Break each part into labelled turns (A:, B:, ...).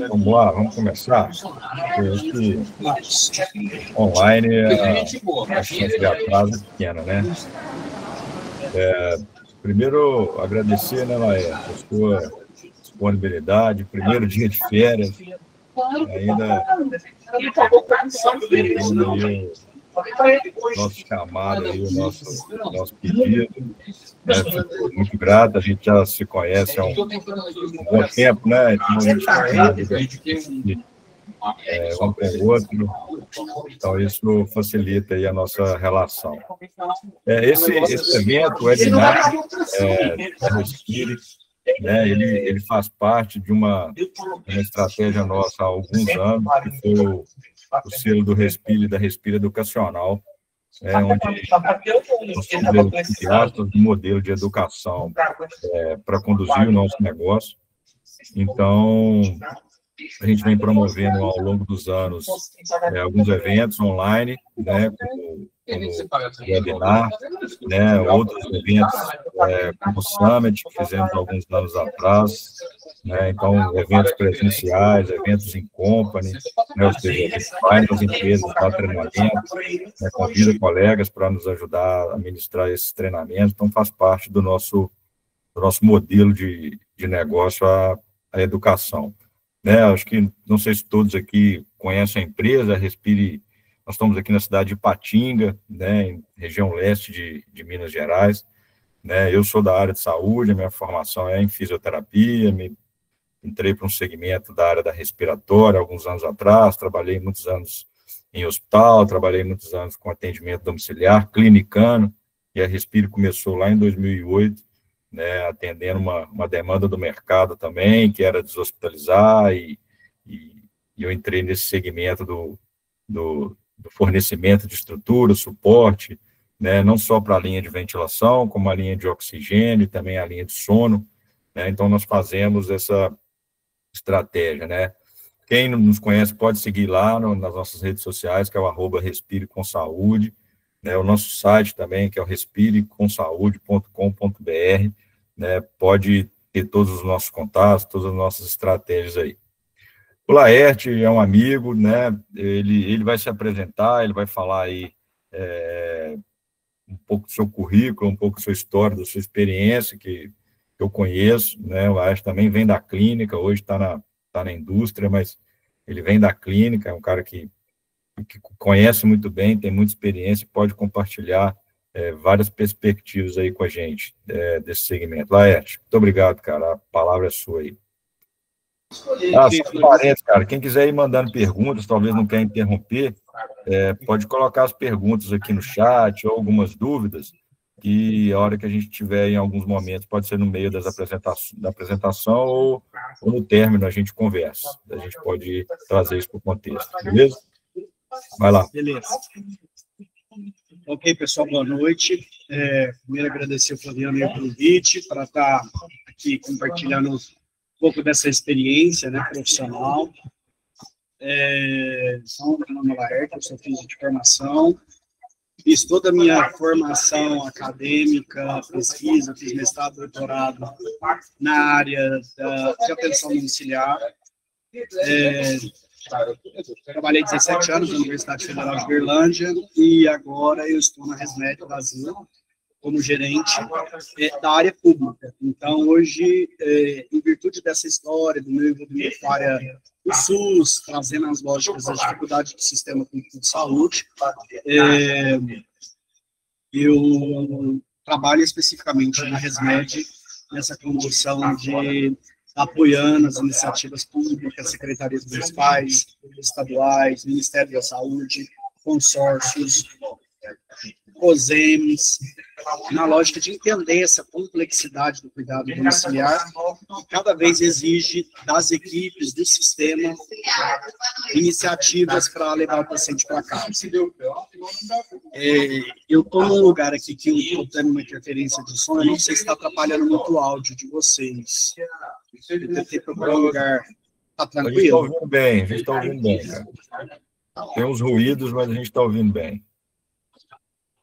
A: Vamos lá, vamos começar. Porque online a chance de atraso é pequena, né? Primeiro, agradecer, né, Laércio, a sua disponibilidade, primeiro dia de férias, ainda aí o nosso chamado, aí, o nosso pedido. Fico muito grato, a gente já se conhece há um bom tempo, né? Então, a gente um com o outro, então isso facilita aí a nossa relação. Esse evento, o webinar, Respire, né, ele faz parte de uma estratégia nossa há alguns anos, que foi o selo do Respire, da Respire Educacional, onde nós somos entusiastas do modelo de educação para conduzir o nosso negócio. Então, a gente vem promovendo ao longo dos anos alguns eventos online, né, como webinar, né, outros eventos como o Summit, que fizemos alguns anos atrás, né, então, eventos presenciais, eventos em company, né, ou seja, a gente vai nas empresas, dá treinamento, né, convida colegas para nos ajudar a ministrar esses treinamentos, então faz parte do nosso modelo de negócio a educação. Né, acho que, não sei se todos aqui conhecem a empresa, a Respire, nós estamos aqui na cidade de Ipatinga, né, região leste de Minas Gerais, né, eu sou da área de saúde, a minha formação é em fisioterapia, entrei para um segmento da área da respiratória alguns anos atrás, trabalhei muitos anos em hospital, trabalhei muitos anos com atendimento domiciliar, clinicano, e a Respire começou lá em 2008, né, atendendo uma demanda do mercado também, que era deshospitalizar, e eu entrei nesse segmento do fornecimento de estrutura, suporte, né, não só para a linha de ventilação, como a linha de oxigênio, também a linha de sono, né, então nós fazemos essa estratégia, né. Quem não nos conhece pode seguir lá nas nossas redes sociais, que é o @respirecomsaúde, né, o nosso site também, que é o respirecomsaude.com.br, né, pode ter todos os nossos contatos, todas as nossas estratégias aí. O Laerte é um amigo, né, ele vai se apresentar, ele vai falar aí um pouco do seu currículo, um pouco da sua história, da sua experiência, que eu conheço, né, o Laerte também vem da clínica, hoje está na indústria, mas ele vem da clínica, é um cara que conhece muito bem, tem muita experiência, pode compartilhar várias perspectivas aí com a gente desse segmento. Laerte, muito obrigado, cara, a palavra é sua aí. Só parênteses, cara, quem quiser ir mandando perguntas, talvez não quer interromper, pode colocar as perguntas aqui no chat ou algumas dúvidas, que a hora que a gente tiver em alguns momentos, pode ser no meio da apresentação ou no término, a gente conversa. A gente pode trazer isso para o contexto, beleza? Vai lá.
B: Beleza. Ok, pessoal, boa noite. Primeiro, agradecer ao Flaviano o convite para estar aqui compartilhando um pouco dessa experiência, né, profissional. Então, meu nome é Laerte, eu sou físico de formação. Fiz toda a minha formação acadêmica, pesquisa, fiz mestrado, doutorado na área de atenção domiciliar. Trabalhei 17 anos na Universidade Federal de Uberlândia e agora eu estou na Resmed Brasil como gerente da área pública. Então, hoje, em virtude dessa história, do meu envolvimento com a área do SUS, trazendo as lógicas das dificuldades do sistema público de saúde, eu trabalho especificamente na Resmed, nessa condição de apoiando as iniciativas públicas, secretarias municipais, estaduais, Ministério da Saúde, consórcios, COSEMs, na lógica de entender essa complexidade do cuidado domiciliar, que cada vez exige das equipes, do sistema, iniciativas para levar o paciente para casa. Eu estou num lugar aqui que eu estou tendo uma interferência de som, eu não sei se está atrapalhando muito o áudio de vocês. Eu tentei procurar um lugar. Está tranquilo?
A: A gente está ouvindo bem, cara. Tem uns ruídos, mas a gente está ouvindo bem.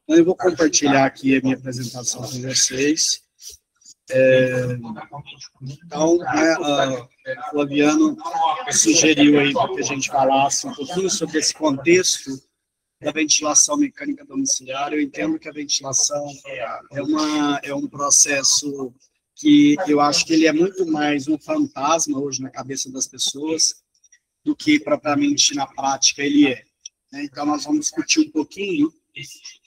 B: Eu vou compartilhar aqui a minha apresentação com vocês. Então, o Flaviano sugeriu aí que a gente falasse um pouquinho sobre esse contexto da ventilação mecânica domiciliar. Eu entendo que a ventilação é um processo que eu acho que ele é muito mais um fantasma hoje na cabeça das pessoas do que propriamente na prática ele é. Então, nós vamos discutir um pouquinho.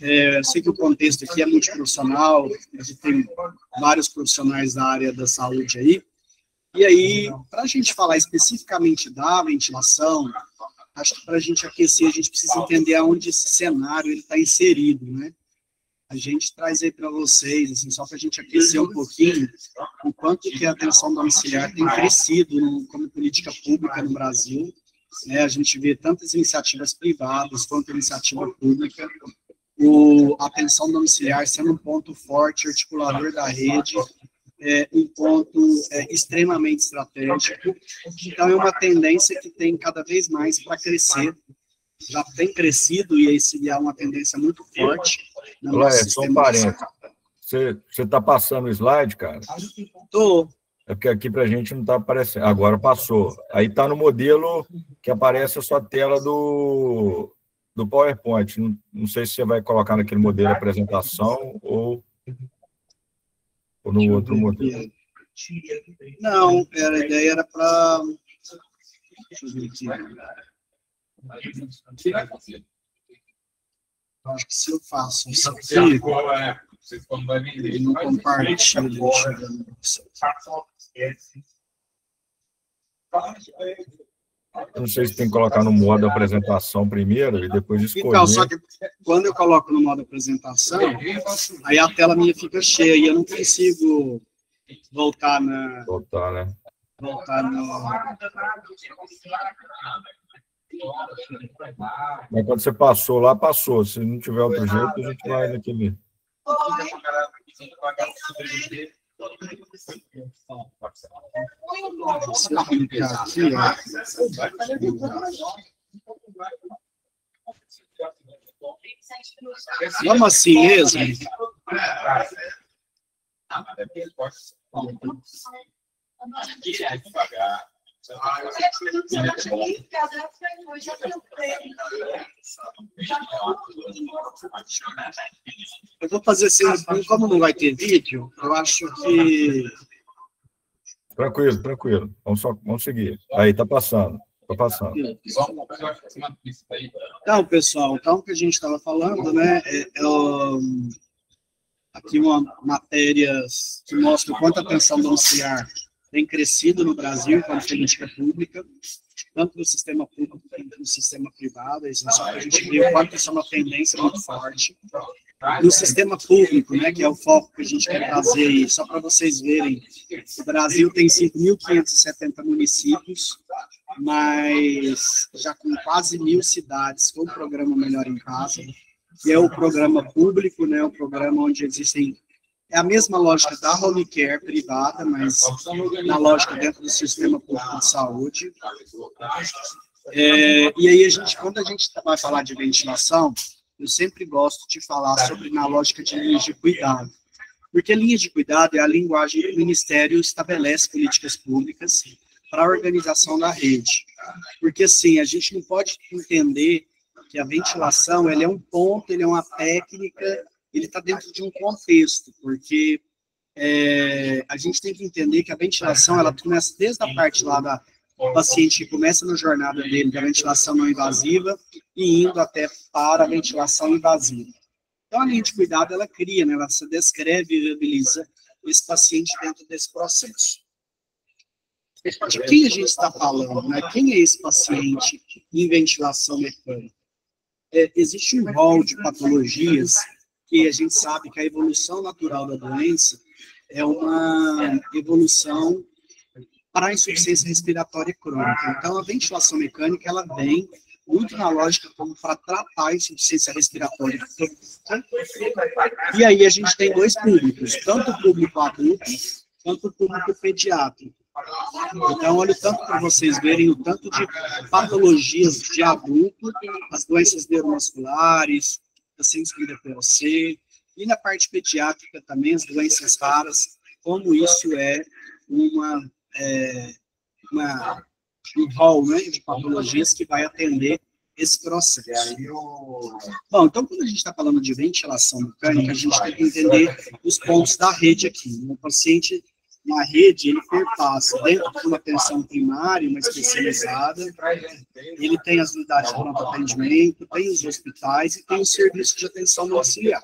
B: Eu sei que o contexto aqui é multiprofissional, a gente tem vários profissionais da área da saúde aí, e aí, para a gente falar especificamente da ventilação, acho que para a gente aquecer, a gente precisa entender aonde esse cenário está inserido, né? A gente traz aí para vocês, assim, só para a gente aquecer um pouquinho, o quanto que a atenção domiciliar tem crescido como política pública no Brasil. A gente vê tantas iniciativas privadas quanto iniciativa pública, a atenção domiciliar sendo um ponto forte, articulador da rede, um ponto extremamente estratégico. Então, é uma tendência que tem cada vez mais para crescer, já tem crescido, e esse é uma tendência muito forte.
A: Só um parênteses. Você está passando o slide, cara?
B: Estou.
A: É porque aqui para a gente não está aparecendo. Agora passou. Aí está no modelo que aparece a sua tela do PowerPoint. Não sei se você vai colocar naquele modelo de apresentação ou no outro modelo.
B: Não, a ideia era para... Deixa eu ver aqui. Acho que se eu faço isso aqui, ele não compartilha.
A: Não sei se tem que colocar no modo apresentação primeiro e depois escolher.
B: Então, só que quando eu coloco no modo apresentação, aí a tela minha fica cheia e eu não consigo voltar na...
A: Voltar, né?
B: Voltar no...
A: Mas quando você passou lá, passou. Se não tiver outro jeito, a gente vai naquele...
B: Se eu clicar aqui, vamos assim mesmo? Eu vou fazer assim, como não vai ter vídeo, eu acho que...
A: Tranquilo. Vamos seguir. Aí, tá passando.
B: Então, pessoal, o que a gente estava falando, né, aqui matérias que mostram quanto a atenção domiciliar tem crescido no Brasil como política pública, tanto no sistema público quanto no sistema privado. Isso só para a gente ver o quanto isso é uma tendência muito forte. No sistema público, né, que é o foco que a gente quer trazer aí, só para vocês verem, o Brasil tem 5.570 municípios, mas já com quase 1.000 cidades com o programa Melhor em Casa, que é o programa público, né, o programa onde existem... É a mesma lógica da home care privada, mas na lógica dentro do sistema público de saúde. E aí, quando a gente vai falar de ventilação, eu sempre gosto de falar sobre na lógica de linhas de cuidado. Porque linhas de cuidado é a linguagem que o Ministério estabelece políticas públicas para a organização da rede. Porque, assim, a gente não pode entender que a ventilação ele é um ponto, ele é uma técnica, ele está dentro de um contexto, porque a gente tem que entender que a ventilação, ela começa desde a parte lá do paciente que começa na jornada dele da ventilação não invasiva e indo até para a ventilação invasiva. Então, a linha de cuidado, ela cria, né, ela se descreve e viabiliza esse paciente dentro desse processo. De quem a gente está falando, né? Quem é esse paciente em ventilação mecânica? Existe um rol de patologias que a gente sabe que a evolução natural da doença é uma evolução para a insuficiência respiratória crônica. Então, a ventilação mecânica, ela vem muito na lógica como para tratar a insuficiência respiratória crônica. E aí a gente tem dois públicos, tanto o público adulto quanto o público pediátrico. Então, olha o tanto para vocês verem, o tanto de patologias de adulto, as doenças neuromusculares, pacientes com DPLC, e na parte pediátrica também, as doenças raras, como isso é um rol, né, de patologias que vai atender esse processo. Bom, então, quando a gente está falando de ventilação mecânica, a gente tem que entender os pontos da rede aqui. O paciente na rede, ele perpassa dentro de uma atenção primária, uma especializada, ele tem as unidades de pronto atendimento, tem os hospitais e tem o serviço de atenção domiciliar.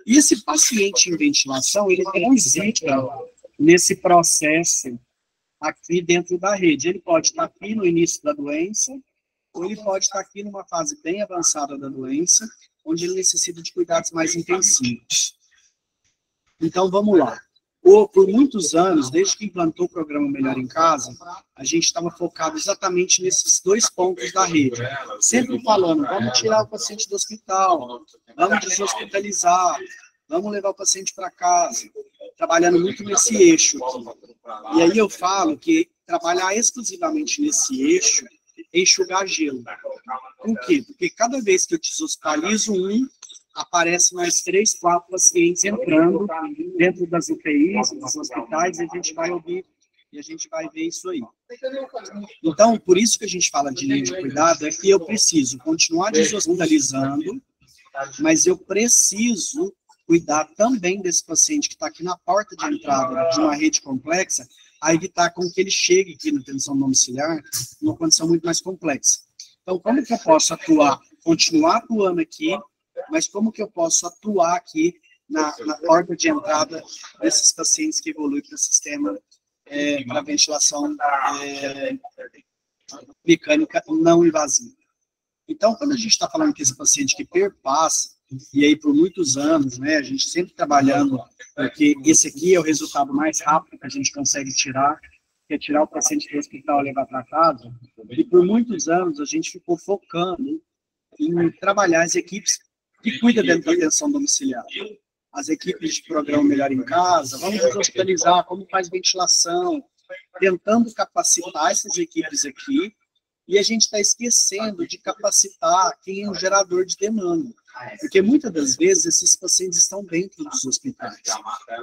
B: E esse paciente em ventilação, ele transita nesse processo aqui dentro da rede. Ele pode estar aqui no início da doença, ou ele pode estar aqui numa fase bem avançada da doença, onde ele necessita de cuidados mais intensivos. Então, vamos lá. Por muitos anos, desde que implantou o programa Melhor em Casa, a gente estava focado exatamente nesses dois pontos da rede. Sempre falando, vamos tirar o paciente do hospital, vamos deshospitalizar, vamos levar o paciente para casa, trabalhando muito nesse eixo aqui. E aí eu falo que trabalhar exclusivamente nesse eixo é enxugar gelo. Por quê? Porque cada vez que eu deshospitalizo aparecem mais 3, 4 pacientes entrando dentro das UTIs, dos hospitais, e a gente vai ouvir, e a gente vai ver isso aí. Então, por isso que a gente fala de linha de cuidado, é que eu preciso continuar deshospitalizando, mas eu preciso cuidar também desse paciente que está aqui na porta de entrada de uma rede complexa, a evitar com que ele chegue aqui na atenção domiciliar numa condição muito mais complexa. Então, como que eu posso atuar, continuar atuando aqui, mas como que eu posso atuar aqui na porta de entrada desses pacientes que evoluem para o sistema para ventilação mecânica não invasiva? Então, quando a gente está falando que esse paciente que perpassa, e aí por muitos anos, né, a gente sempre trabalhando, porque esse aqui é o resultado mais rápido que a gente consegue tirar, que é tirar o paciente do hospital e levar para casa, e por muitos anos a gente ficou focando em trabalhar as equipes que cuida dentro da atenção domiciliar. As equipes de programa Melhor em Casa, vamos hospitalizar, como faz ventilação, tentando capacitar essas equipes aqui, e a gente está esquecendo de capacitar quem é o gerador de demanda. Porque muitas das vezes esses pacientes estão dentro dos hospitais.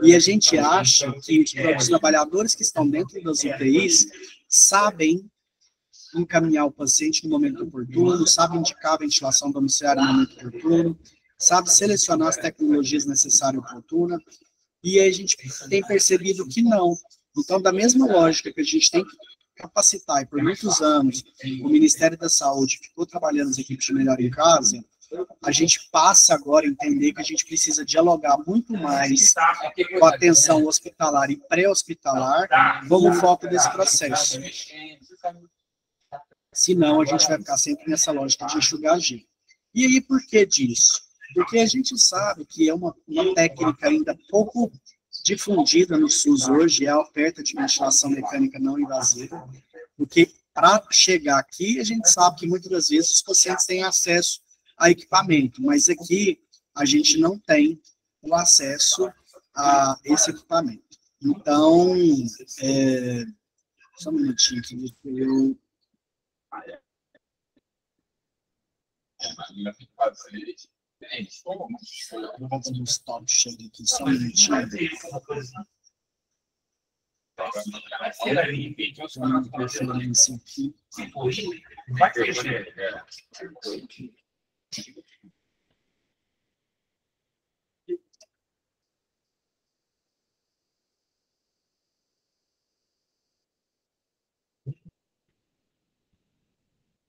B: E a gente acha que os trabalhadores que estão dentro das UTIs sabem encaminhar o paciente no momento oportuno, sabe indicar a ventilação domiciliar no momento oportuno, sabe selecionar as tecnologias necessárias e oportunas, e aí a gente tem percebido que não. Então, da mesma lógica que a gente tem que capacitar, e por muitos anos o Ministério da Saúde ficou trabalhando as equipes de Melhor em Casa, a gente passa agora a entender que a gente precisa dialogar muito mais com a atenção hospitalar e pré-hospitalar como foco desse processo. Senão, a gente vai ficar sempre nessa lógica de enxugar gelo. E aí, por que disso? Porque a gente sabe que é uma técnica ainda pouco difundida no SUS hoje, é a oferta de ventilação mecânica não invasiva, porque para chegar aqui, a gente sabe que muitas das vezes os pacientes têm acesso a equipamento, mas aqui a gente não tem o acesso a esse equipamento. Então, só um minutinho aqui, eu... Vou fazer um stop chega aqui, só um minutinho.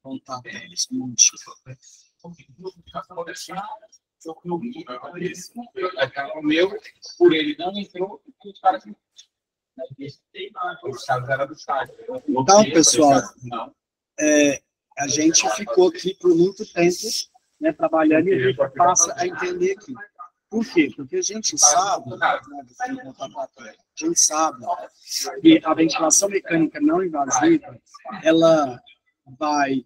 B: Contar eles,
C: o meu, por ele não entrou, os caras
B: Então, pessoal, a gente ficou aqui por muito tempo, né, trabalhando, e a gente passa a entender aqui. Por quê? Porque a gente sabe, que a ventilação mecânica não invasiva, ela vai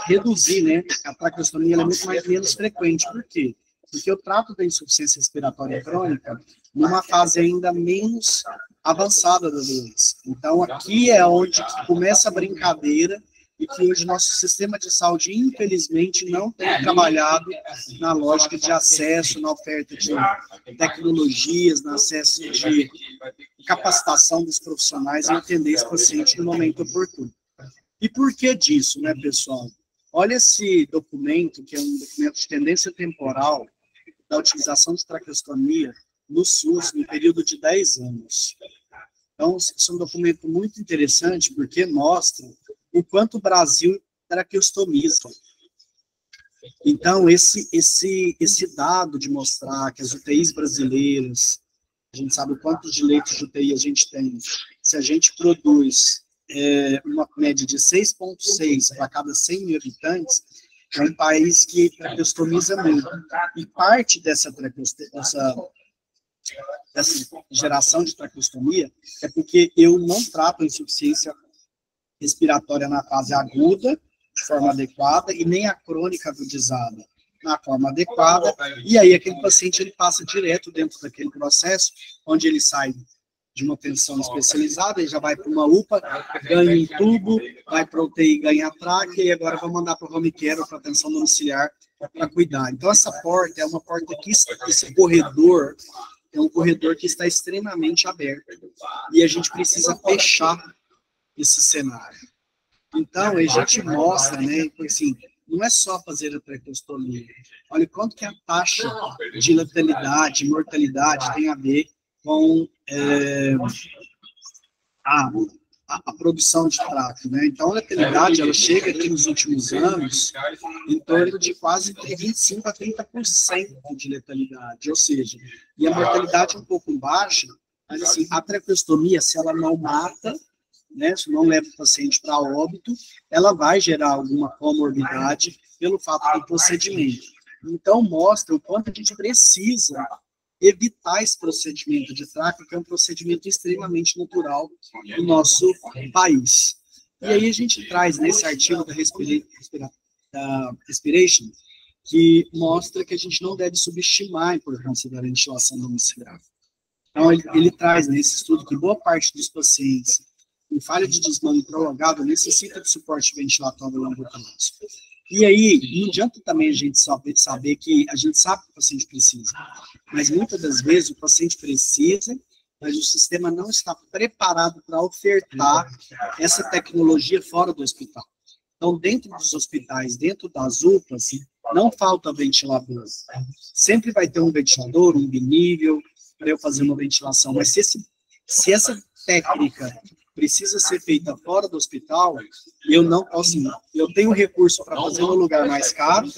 B: reduzir, né, a traqueostomia, ela é muito menos frequente. Por quê? Porque eu trato da insuficiência respiratória crônica numa fase ainda menos avançada da doença. Então, aqui é onde começa a brincadeira e que hoje nosso sistema de saúde, infelizmente, não tem trabalhado na lógica de acesso, na oferta de tecnologias, no acesso de capacitação dos profissionais e entender esse paciente no momento oportuno. E por que disso, né, pessoal? Olha esse documento, que é um documento de tendência temporal da utilização de traqueostomia no SUS no período de 10 anos. Então, esse é um documento muito interessante, porque mostra o quanto o Brasil traqueostomiza. Então, esse dado de mostrar que as UTIs brasileiras, a gente sabe o quanto de leitos de UTI a gente tem, se a gente produz uma média de 6,6 para cada 100 mil habitantes, é um país que traqueostomiza muito. E parte dessa geração de traqueostomia é porque eu não trato a insuficiência respiratória na fase aguda, de forma adequada, e nem a crônica agudizada na forma adequada, e aí aquele paciente ele passa direto dentro daquele processo, onde ele sai de uma atenção especializada, ele já vai para uma UPA, ganha um tubo, vai para UTI, ganha a tráquea, e agora vai mandar para o home care ou para atenção domiciliar para cuidar. Então, essa porta é uma porta que, esse corredor, é um corredor que está extremamente aberto, e a gente precisa fechar esse cenário. Então, a gente mostra, né, assim, não é só fazer a traqueostomia. Olha quanto que a taxa de letalidade, mortalidade tem a ver com a produção de trato, né? Então, a letalidade, ela chega aqui nos últimos anos em torno de quase 25% a 30% de letalidade, ou seja, e a mortalidade é um pouco baixa, mas assim, a traqueostomia, se ela não mata, né, se não leva o paciente para óbito, ela vai gerar alguma comorbidade pelo fato do procedimento. Então, mostra o quanto a gente precisa evitar esse procedimento de tráqueo, que é um procedimento extremamente natural no nosso país. E aí a gente traz nesse artigo da Respiration, que mostra que a gente não deve subestimar a importância da ventilação domiciliar. Então, ele traz nesse estudo que boa parte dos pacientes com falha de desmame prolongado necessita de suporte ventilatório ambulatório. E aí, não adianta também a gente saber que a gente sabe que o paciente precisa, mas muitas das vezes o paciente precisa, mas o sistema não está preparado para ofertar essa tecnologia fora do hospital. Então, dentro dos hospitais, dentro das UPAs, não falta ventilador. Sempre vai ter um ventilador, um binível, para eu fazer uma ventilação, mas se essa técnica precisa ser feita fora do hospital, eu não posso, eu tenho recurso para fazer no lugar mais caro,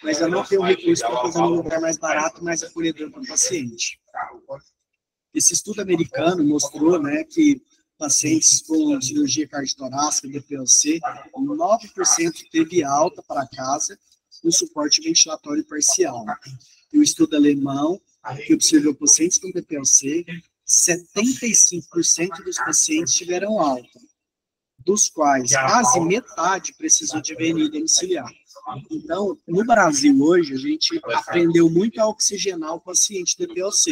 B: mas eu não tenho recurso para fazer no lugar mais barato, mais acolhedor para o paciente. Esse estudo americano mostrou, né, que pacientes com cirurgia cardiotorácica, DPLC, 9% teve alta para casa com suporte ventilatório parcial. E o estudo alemão, que observou pacientes com DPLC, 75% dos pacientes tiveram alta, dos quais quase metade precisou de VNI domiciliar. Então, no Brasil hoje, a gente aprendeu muito a oxigenar o paciente DPLC.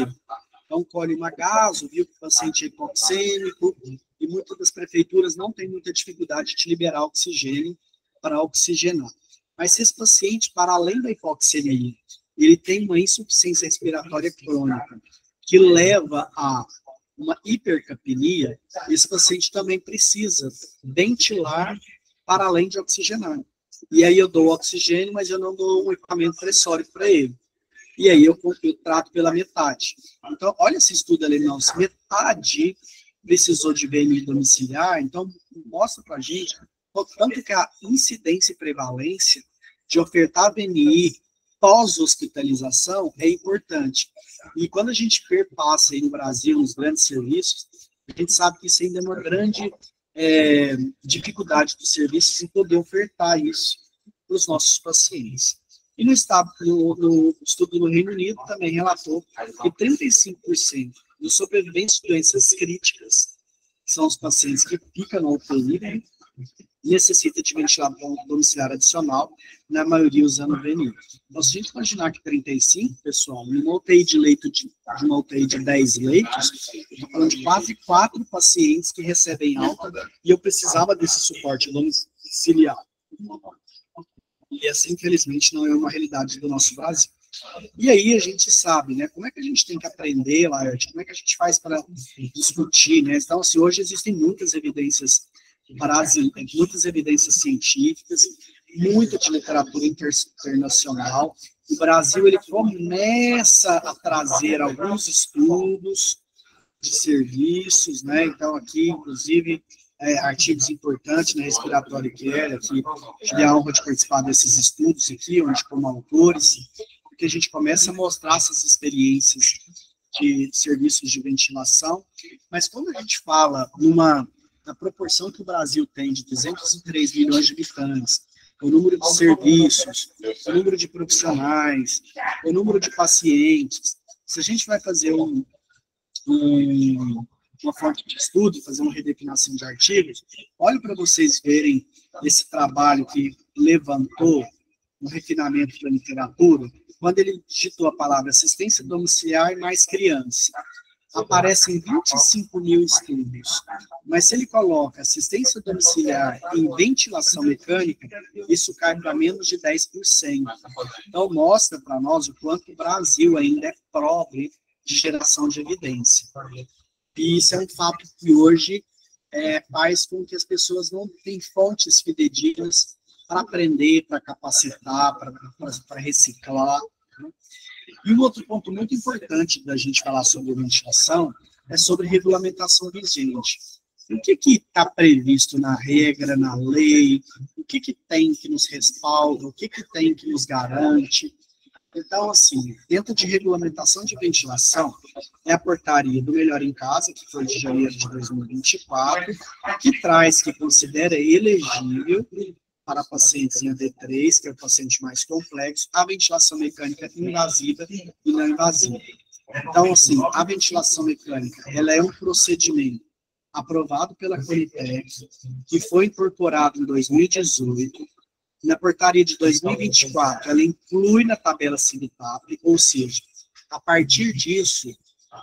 B: Então, colhe uma gaso, viu que o paciente é hipoxêmico, e muitas das prefeituras não têm muita dificuldade de liberar oxigênio para oxigenar. Mas se esse paciente, para além da hipoxemia, ele tem uma insuficiência respiratória crônica, que leva a uma hipercapnia, esse paciente também precisa ventilar para além de oxigenar. E aí eu dou oxigênio, mas eu não dou um equipamento pressórico para ele. E aí eu trato pela metade. Então, olha esse estudo alemão, se metade precisou de VNI domiciliar, então mostra para a gente tanto que a incidência e prevalência de ofertar VNI pós-hospitalização é importante. E quando a gente perpassa aí no Brasil, nos grandes serviços, a gente sabe que isso ainda é uma grande dificuldade dos serviços em poder ofertar isso para os nossos pacientes. E no estudo no Reino Unido também relatou que 35% dos sobreviventes de doenças críticas, que são os pacientes que ficam na UTI, necessita de ventilação domiciliar adicional, na maioria usando VNI. Então, se a gente imaginar que 35, pessoal, numa UTI de leito de uma UTI de 10 leitos, eu estou falando de quase 4 pacientes que recebem alta e eu precisava desse suporte domiciliar. E essa, infelizmente, não é uma realidade do nosso Brasil. E aí a gente sabe, né, como é que a gente tem que aprender, Laerte, como é que a gente faz para discutir, né? Então, assim, hoje existem muitas evidências brasileiras, muitas evidências científicas, muita de literatura internacional. O Brasil, ele começa a trazer alguns estudos de serviços, né? Então, aqui, inclusive, artigos importantes na Respiratory Care, que tive a honra de participar desses estudos aqui, onde como autores, porque a gente começa a mostrar essas experiências de serviços de ventilação, mas quando a gente fala na proporção que o Brasil tem de 203 milhões de habitantes, o número de serviços, o número de profissionais, o número de pacientes, se a gente vai fazer uma fonte de estudo, fazer uma redefinição de artigos, olha para vocês verem esse trabalho que levantou um refinamento da literatura, quando ele digitou a palavra assistência domiciliar e mais criança. Aparecem 25 mil estudos, mas se ele coloca assistência domiciliar em ventilação mecânica, isso cai para menos de 10%. Então, mostra para nós o quanto o Brasil ainda é pobre de geração de evidência. E isso é um fato que hoje faz com que as pessoas não tenham fontes fidedignas para aprender, para capacitar, para reciclar. E um outro ponto muito importante da gente falar sobre ventilação é sobre regulamentação vigente. O que está previsto na regra, na lei? O que tem que nos respalda? O que tem que nos garante? Então, assim, dentro de regulamentação de ventilação, é a portaria do Melhor em Casa, que foi de janeiro de 2024, que traz, que considera elegível para pacientes em AD3, que é o paciente mais complexo, a ventilação mecânica invasiva e não invasiva. Então, assim, a ventilação mecânica, ela é um procedimento aprovado pela Conitec, que foi incorporado em 2018, na portaria de 2024, ela inclui na tabela CIVITAP, ou seja, a partir disso,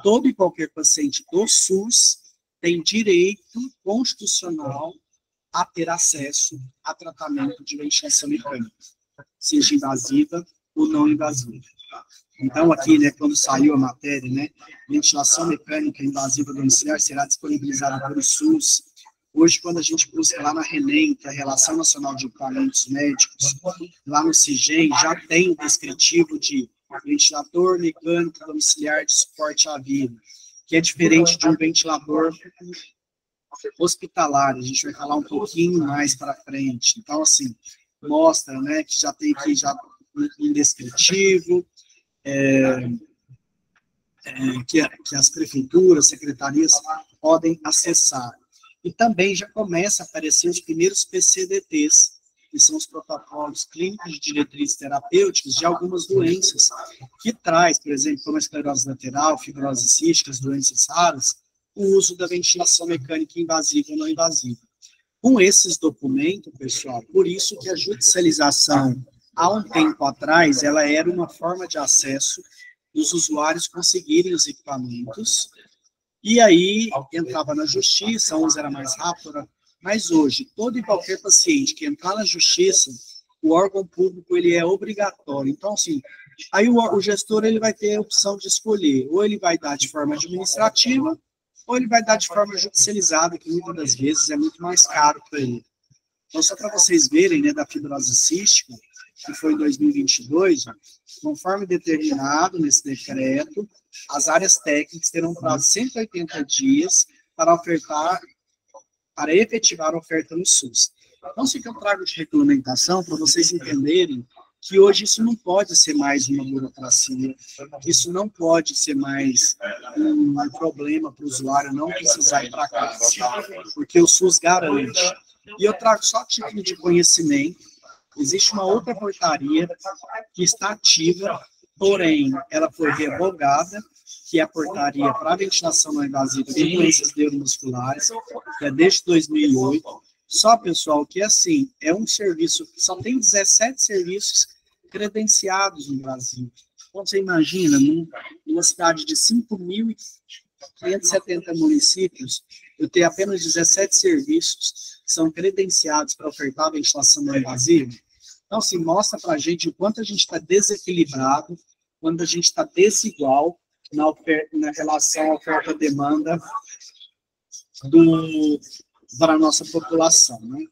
B: todo e qualquer paciente do SUS tem direito constitucional a ter acesso a tratamento de ventilação mecânica, seja invasiva ou não invasiva. Então, aqui, né, quando saiu a matéria, né, ventilação mecânica invasiva domiciliar será disponibilizada pelo SUS. Hoje, quando a gente busca lá na RENEM, que é a Relação Nacional de Equipamentos Médicos, lá no CIGEM, já tem um descritivo de ventilador mecânico domiciliar de suporte à vida, que é diferente de um ventilador hospitalar. A gente vai falar um pouquinho mais para frente. Então, assim, mostra, né, que já tem aqui já um descritivo, que as prefeituras, secretarias podem acessar. E também já começa a aparecer os primeiros PCDTs, que são os protocolos clínicos de diretrizes terapêuticas de algumas doenças, que traz, por exemplo, como a esclerose lateral, fibrose cística, as doenças raras, o uso da ventilação mecânica invasiva ou não invasiva. Com esses documentos, pessoal, por isso que a judicialização, há um tempo atrás, ela era uma forma de acesso dos usuários conseguirem os equipamentos, e aí entrava na justiça, uns era mais rápido, mas hoje, todo e qualquer paciente que entrar na justiça, o órgão público, ele é obrigatório. Então, assim, aí o gestor, ele vai ter a opção de escolher, ou ele vai dar de forma administrativa, ou ele vai dar de forma judicializada, que muitas das vezes é muito mais caro para ele. Então, só para vocês verem, né, da fibrose cística, que foi em 2022, conforme determinado nesse decreto, as áreas técnicas terão prazo de 180 dias para efetivar a oferta no SUS. Então, isso que eu trago de regulamentação, para vocês entenderem que hoje isso não pode ser mais uma burocracia, isso não pode ser mais um problema para o usuário não precisar ir para casa, porque o SUS garante. E eu trago só título de conhecimento. Existe uma outra portaria que está ativa, porém, ela foi revogada, que é a portaria para a ventilação não invasiva de doenças neuromusculares, que é desde 2008, Só, pessoal, que assim, é um serviço, só tem 17 serviços credenciados no Brasil. Então, você imagina, numa cidade de 5.570 municípios, eu ter apenas 17 serviços que são credenciados para ofertar a ventilação não invasiva. Então, assim, mostra para a gente o quanto a gente está desequilibrado, quando a gente está desigual na relação à oferta-demanda para a nossa população, né?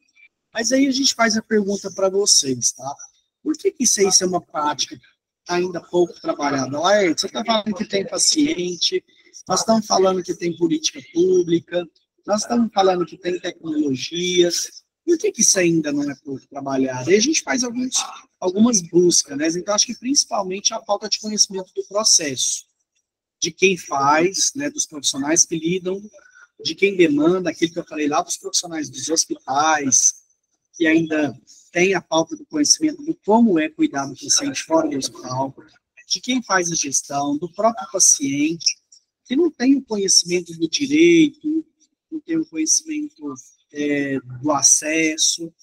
B: Mas aí a gente faz a pergunta para vocês, tá? Por que isso aí é uma prática ainda pouco trabalhada? Você está falando que tem paciente, nós estamos falando que tem política pública, nós estamos falando que tem tecnologias. Por que isso ainda não é pouco trabalhado? E a gente faz algumas buscas, né? Então, acho que principalmente a falta de conhecimento do processo, de quem faz, né, dos profissionais que lidam, de quem demanda, aquilo que eu falei lá, dos profissionais dos hospitais, que ainda tem a falta do conhecimento de como é cuidar do paciente fora do hospital, de quem faz a gestão, do próprio paciente, que não tem o conhecimento do direito, não tem o conhecimento do acesso,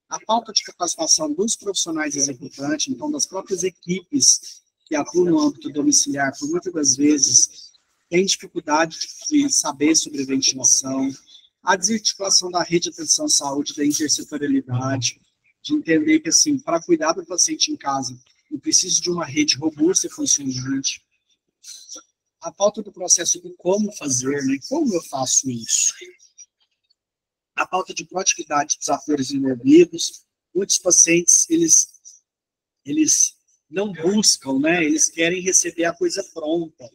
B: a falta de capacitação dos profissionais executantes, então das próprias equipes que atuam no âmbito domiciliar, por muitas das vezes, tem dificuldade de saber sobre ventilação, a desarticulação da rede de atenção à saúde, da intersetorialidade, de entender que, assim, para cuidar do paciente em casa, eu preciso de uma rede robusta e funcionante. A falta do processo de como fazer, né? Como eu faço isso? A falta de proatividade dos atores envolvidos. Muitos pacientes, eles não buscam, né? Eles querem receber a coisa pronta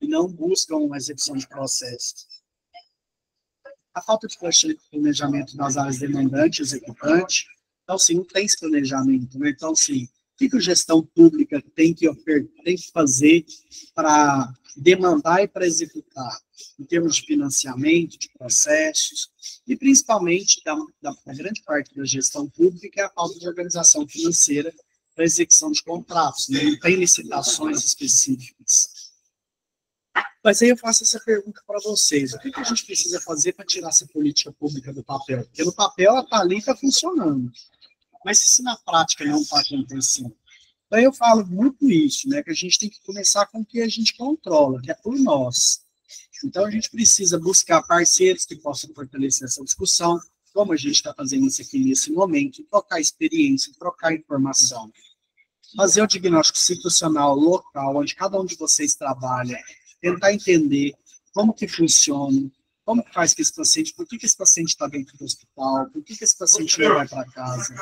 B: e não buscam uma execução de processos. A falta de planejamento nas áreas demandante e executante. Então, sim, não tem esse planejamento, né? Então, sim, o que a gestão pública tem que fazer para demandar e para executar, em termos de financiamento, de processos, e principalmente da grande parte da gestão pública é a falta de organização financeira para execução de contratos, né? Não tem licitações específicas. Mas aí eu faço essa pergunta para vocês. O que a gente precisa fazer para tirar essa política pública do papel? Porque no papel ela está ali e está funcionando. Mas se na prática não está acontecendo? Então eu falo muito isso, né? Que a gente tem que começar com o que a gente controla, que é por nós. Então a gente precisa buscar parceiros que possam fortalecer essa discussão, como a gente está fazendo isso aqui nesse momento, trocar experiência, trocar informação. Fazer o diagnóstico situacional local, onde cada um de vocês trabalha, tentar entender como que funciona, como que faz com esse paciente, por que esse paciente está dentro do hospital, por que esse paciente não vai para casa.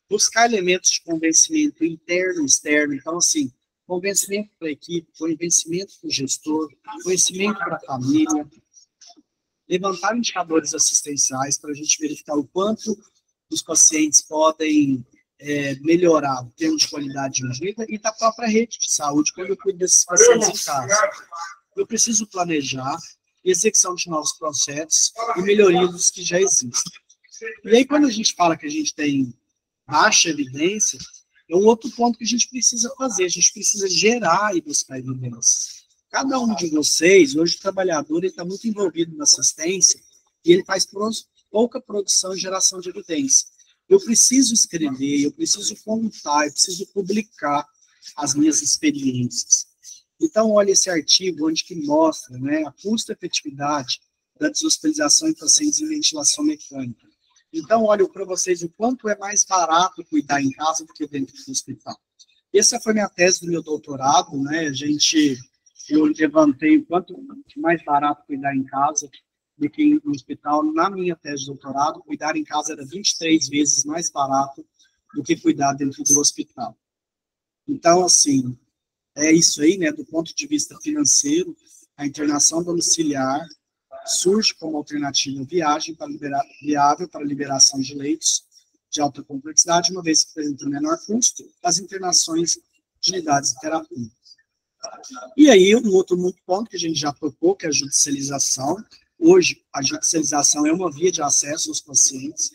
B: Buscar elementos de convencimento interno e externo. Então, assim, convencimento para a equipe, convencimento para o gestor, conhecimento para a família. Levantar indicadores assistenciais para a gente verificar o quanto os pacientes podem melhorar o termo de qualidade de vida e da própria rede de saúde quando eu cuido desses pacientes em casa. Eu preciso planejar execução de novos processos e melhoria dos que já existem. E aí, quando a gente fala que a gente tem baixa evidência, é um outro ponto que a gente precisa fazer. A gente precisa gerar e buscar evidências. Cada um de vocês, hoje o trabalhador, ele está muito envolvido na assistência e ele faz pouca produção e geração de evidência. Eu preciso escrever, eu preciso contar, eu preciso publicar as minhas experiências. Então, olha esse artigo onde que mostra, né, a custo-efetividade da deshospitalização em pacientes em ventilação mecânica. Então, olha para vocês o quanto é mais barato cuidar em casa do que dentro do hospital. Essa foi minha tese do meu doutorado, né? Eu levantei o quanto mais barato cuidar em casa do que no hospital. Na minha tese de doutorado, cuidar em casa era 23 vezes mais barato do que cuidar dentro do hospital. Então, assim, é isso aí, né? Do ponto de vista financeiro, a internação domiciliar surge como alternativa viável para liberação de leitos de alta complexidade, uma vez que apresenta menor custo das internações de unidades de terapia. E aí, um outro ponto que a gente já tocou, que é a judicialização. Hoje, a judicialização é uma via de acesso aos pacientes.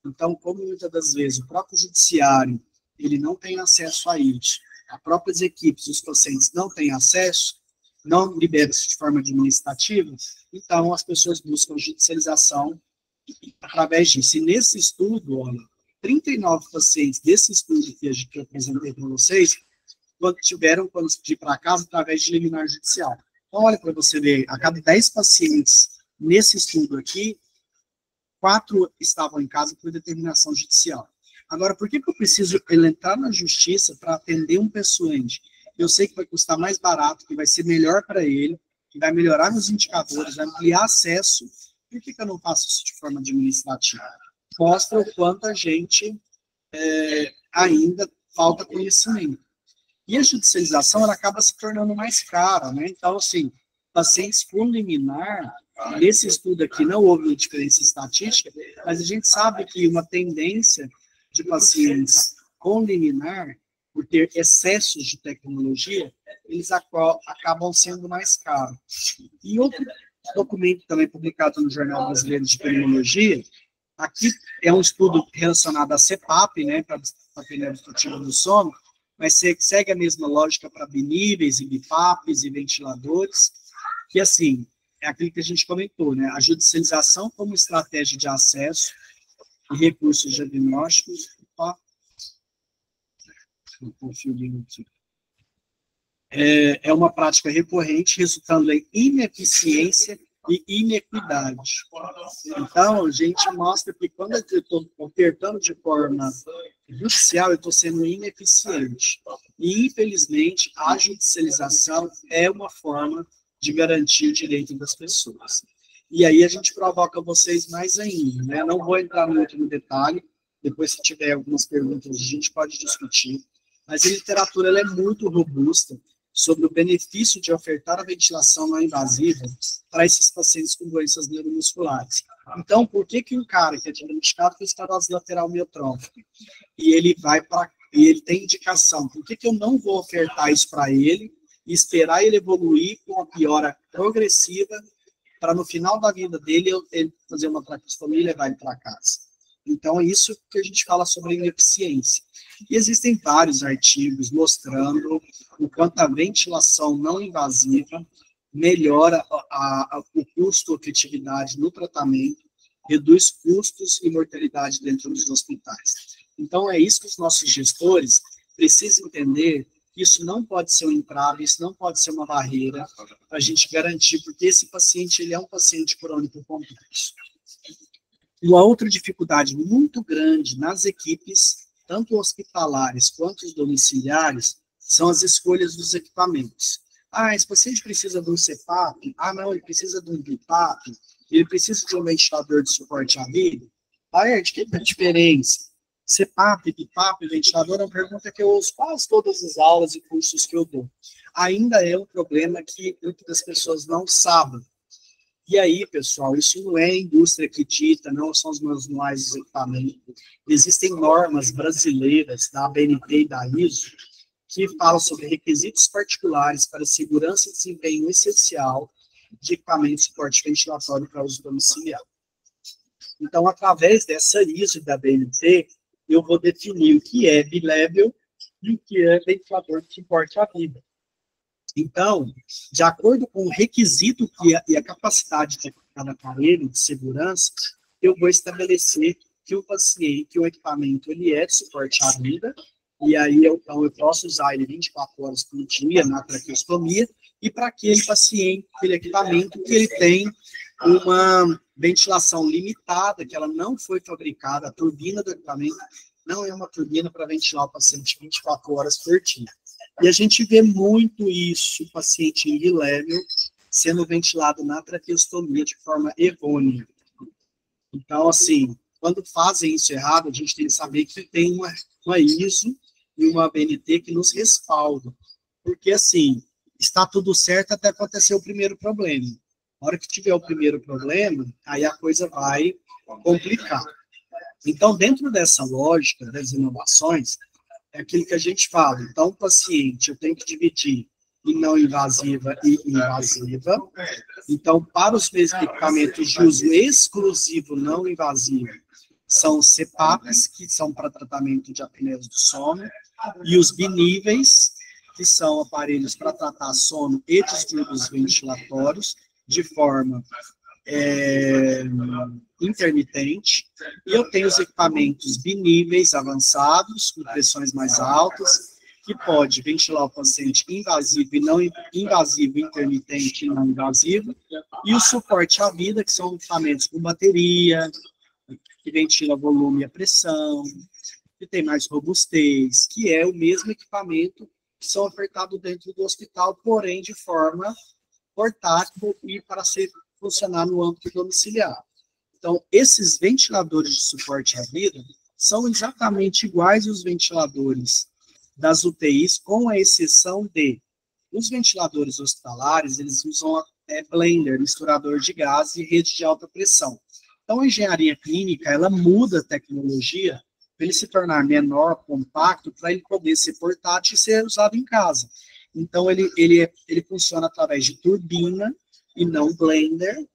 B: Então, como muitas das vezes o próprio judiciário ele não tem acesso a isso, as próprias equipes, os pacientes não têm acesso, não liberam-se de forma administrativa, então as pessoas buscam judicialização através disso. E nesse estudo, olha, 39 pacientes desse estudo que eu apresentei para vocês, quando ir para casa através de liminar judicial. Então, olha para você ver, a cada 10 pacientes nesse estudo aqui, 4 estavam em casa por determinação judicial. Agora, por que eu preciso ele entrar na justiça para atender um pessoante? Eu sei que vai custar mais barato, que vai ser melhor para ele, que vai melhorar meus indicadores, vai ampliar acesso. Por que eu não faço isso de forma administrativa? Mostra o quanto a gente ainda falta conhecimento. E a judicialização, ela acaba se tornando mais cara, né? Então, assim, pacientes com liminar, nesse estudo aqui não houve diferença estatística, mas a gente sabe que uma tendência de pacientes com liminar, por ter excessos de tecnologia, eles acabam sendo mais caros. E outro documento também publicado no Jornal Brasileiro de Pneumologia, aqui é um estudo relacionado à CPAP, né, para a apneia obstrutiva do sono, mas segue a mesma lógica para biníveis e BIPAPs e ventiladores, que, assim, é aquilo que a gente comentou, né, a judicialização como estratégia de acesso e recursos diagnósticos. É uma prática recorrente, resultando em ineficiência e inequidade. Então, a gente mostra que quando eu estou ofertando de forma judicial, eu estou sendo ineficiente. E, infelizmente, a judicialização é uma forma de garantir o direito das pessoas. E aí a gente provoca vocês mais ainda, né? Não vou entrar muito no detalhe, depois se tiver algumas perguntas a gente pode discutir, mas a literatura ela é muito robusta sobre o benefício de ofertar a ventilação não invasiva para esses pacientes com doenças neuromusculares. Então, por que um cara que é diagnosticado com esclerose lateral amiotrófica e ele tem indicação, por que eu não vou ofertar isso para ele e esperar ele evoluir com uma piora progressiva para no final da vida dele ele fazer uma traqueostomia e levar ele para casa? Então, é isso que a gente fala sobre ineficiência. E existem vários artigos mostrando o quanto a ventilação não invasiva melhora o custo-efetividade no tratamento, reduz custos e mortalidade dentro dos hospitais. Então, é isso que os nossos gestores precisam entender, que isso não pode ser um entrave, isso não pode ser uma barreira para a gente garantir, porque esse paciente ele é um paciente crônico complexo. Uma outra dificuldade muito grande nas equipes, tanto hospitalares quanto os domiciliares, são as escolhas dos equipamentos. Esse paciente precisa de um CPAP? Não, ele precisa de um BIPAP? Ele precisa de um ventilador de suporte à vida? De que é a diferença? CPAP, BIPAP, ventilador é uma pergunta que eu ouço quase todas as aulas e cursos que eu dou. Ainda é um problema que muitas pessoas não sabem. E aí, pessoal, isso não é a indústria que dita, não são os manuais de equipamento. Existem normas brasileiras da ABNT e da ISO que falam sobre requisitos particulares para segurança e desempenho essencial de equipamento de suporte ventilatório para uso domiciliar. Então, através dessa ISO e da ABNT, eu vou definir o que é bilevel e o que é ventilador de suporte à vida. Então, de acordo com o requisito e a capacidade de cada aparelho de segurança, eu vou estabelecer que o equipamento ele é de suporte à vida, e aí então eu posso usar ele 24 horas por dia na traqueostomia, e para aquele paciente, aquele equipamento que ele tem uma ventilação limitada, que ela não foi fabricada, a turbina do equipamento não é uma turbina para ventilar o paciente 24 horas por dia. E a gente vê muito isso, o paciente em bilevel sendo ventilado na traqueostomia de forma errônea. Então, assim, quando fazem isso errado, a gente tem que saber que tem uma ISO e uma ABNT que nos respaldam. Porque, assim, está tudo certo até acontecer o primeiro problema. Na hora que tiver o primeiro problema, aí a coisa vai complicar. Então, dentro dessa lógica das inovações, é aquilo que a gente fala. Então, o paciente, eu tenho que dividir em não invasiva e invasiva. Então, para os equipamentos de uso exclusivo não invasivo, são os CPAPs, que são para tratamento de apneias do sono, e os biníveis, que são aparelhos para tratar sono e distúrbios ventilatórios, de forma intermitente, e eu tenho os equipamentos biníveis avançados, com pressões mais altas, que pode ventilar o paciente invasivo e não invasivo, intermitente e não invasivo, e o suporte à vida, que são equipamentos com bateria, que ventila volume e a pressão, que tem mais robustez, que é o mesmo equipamento que são ofertados dentro do hospital, porém de forma portátil e para funcionar no âmbito domiciliar. Então, esses ventiladores de suporte à vida são exatamente iguais aos ventiladores das UTIs, com a exceção de os ventiladores hospitalares, eles usam blender, misturador de gás e rede de alta pressão. Então, a engenharia clínica, ela muda a tecnologia para ele se tornar menor, compacto, para ele poder ser portátil e ser usado em casa. Então, ele funciona através de turbina e não blender.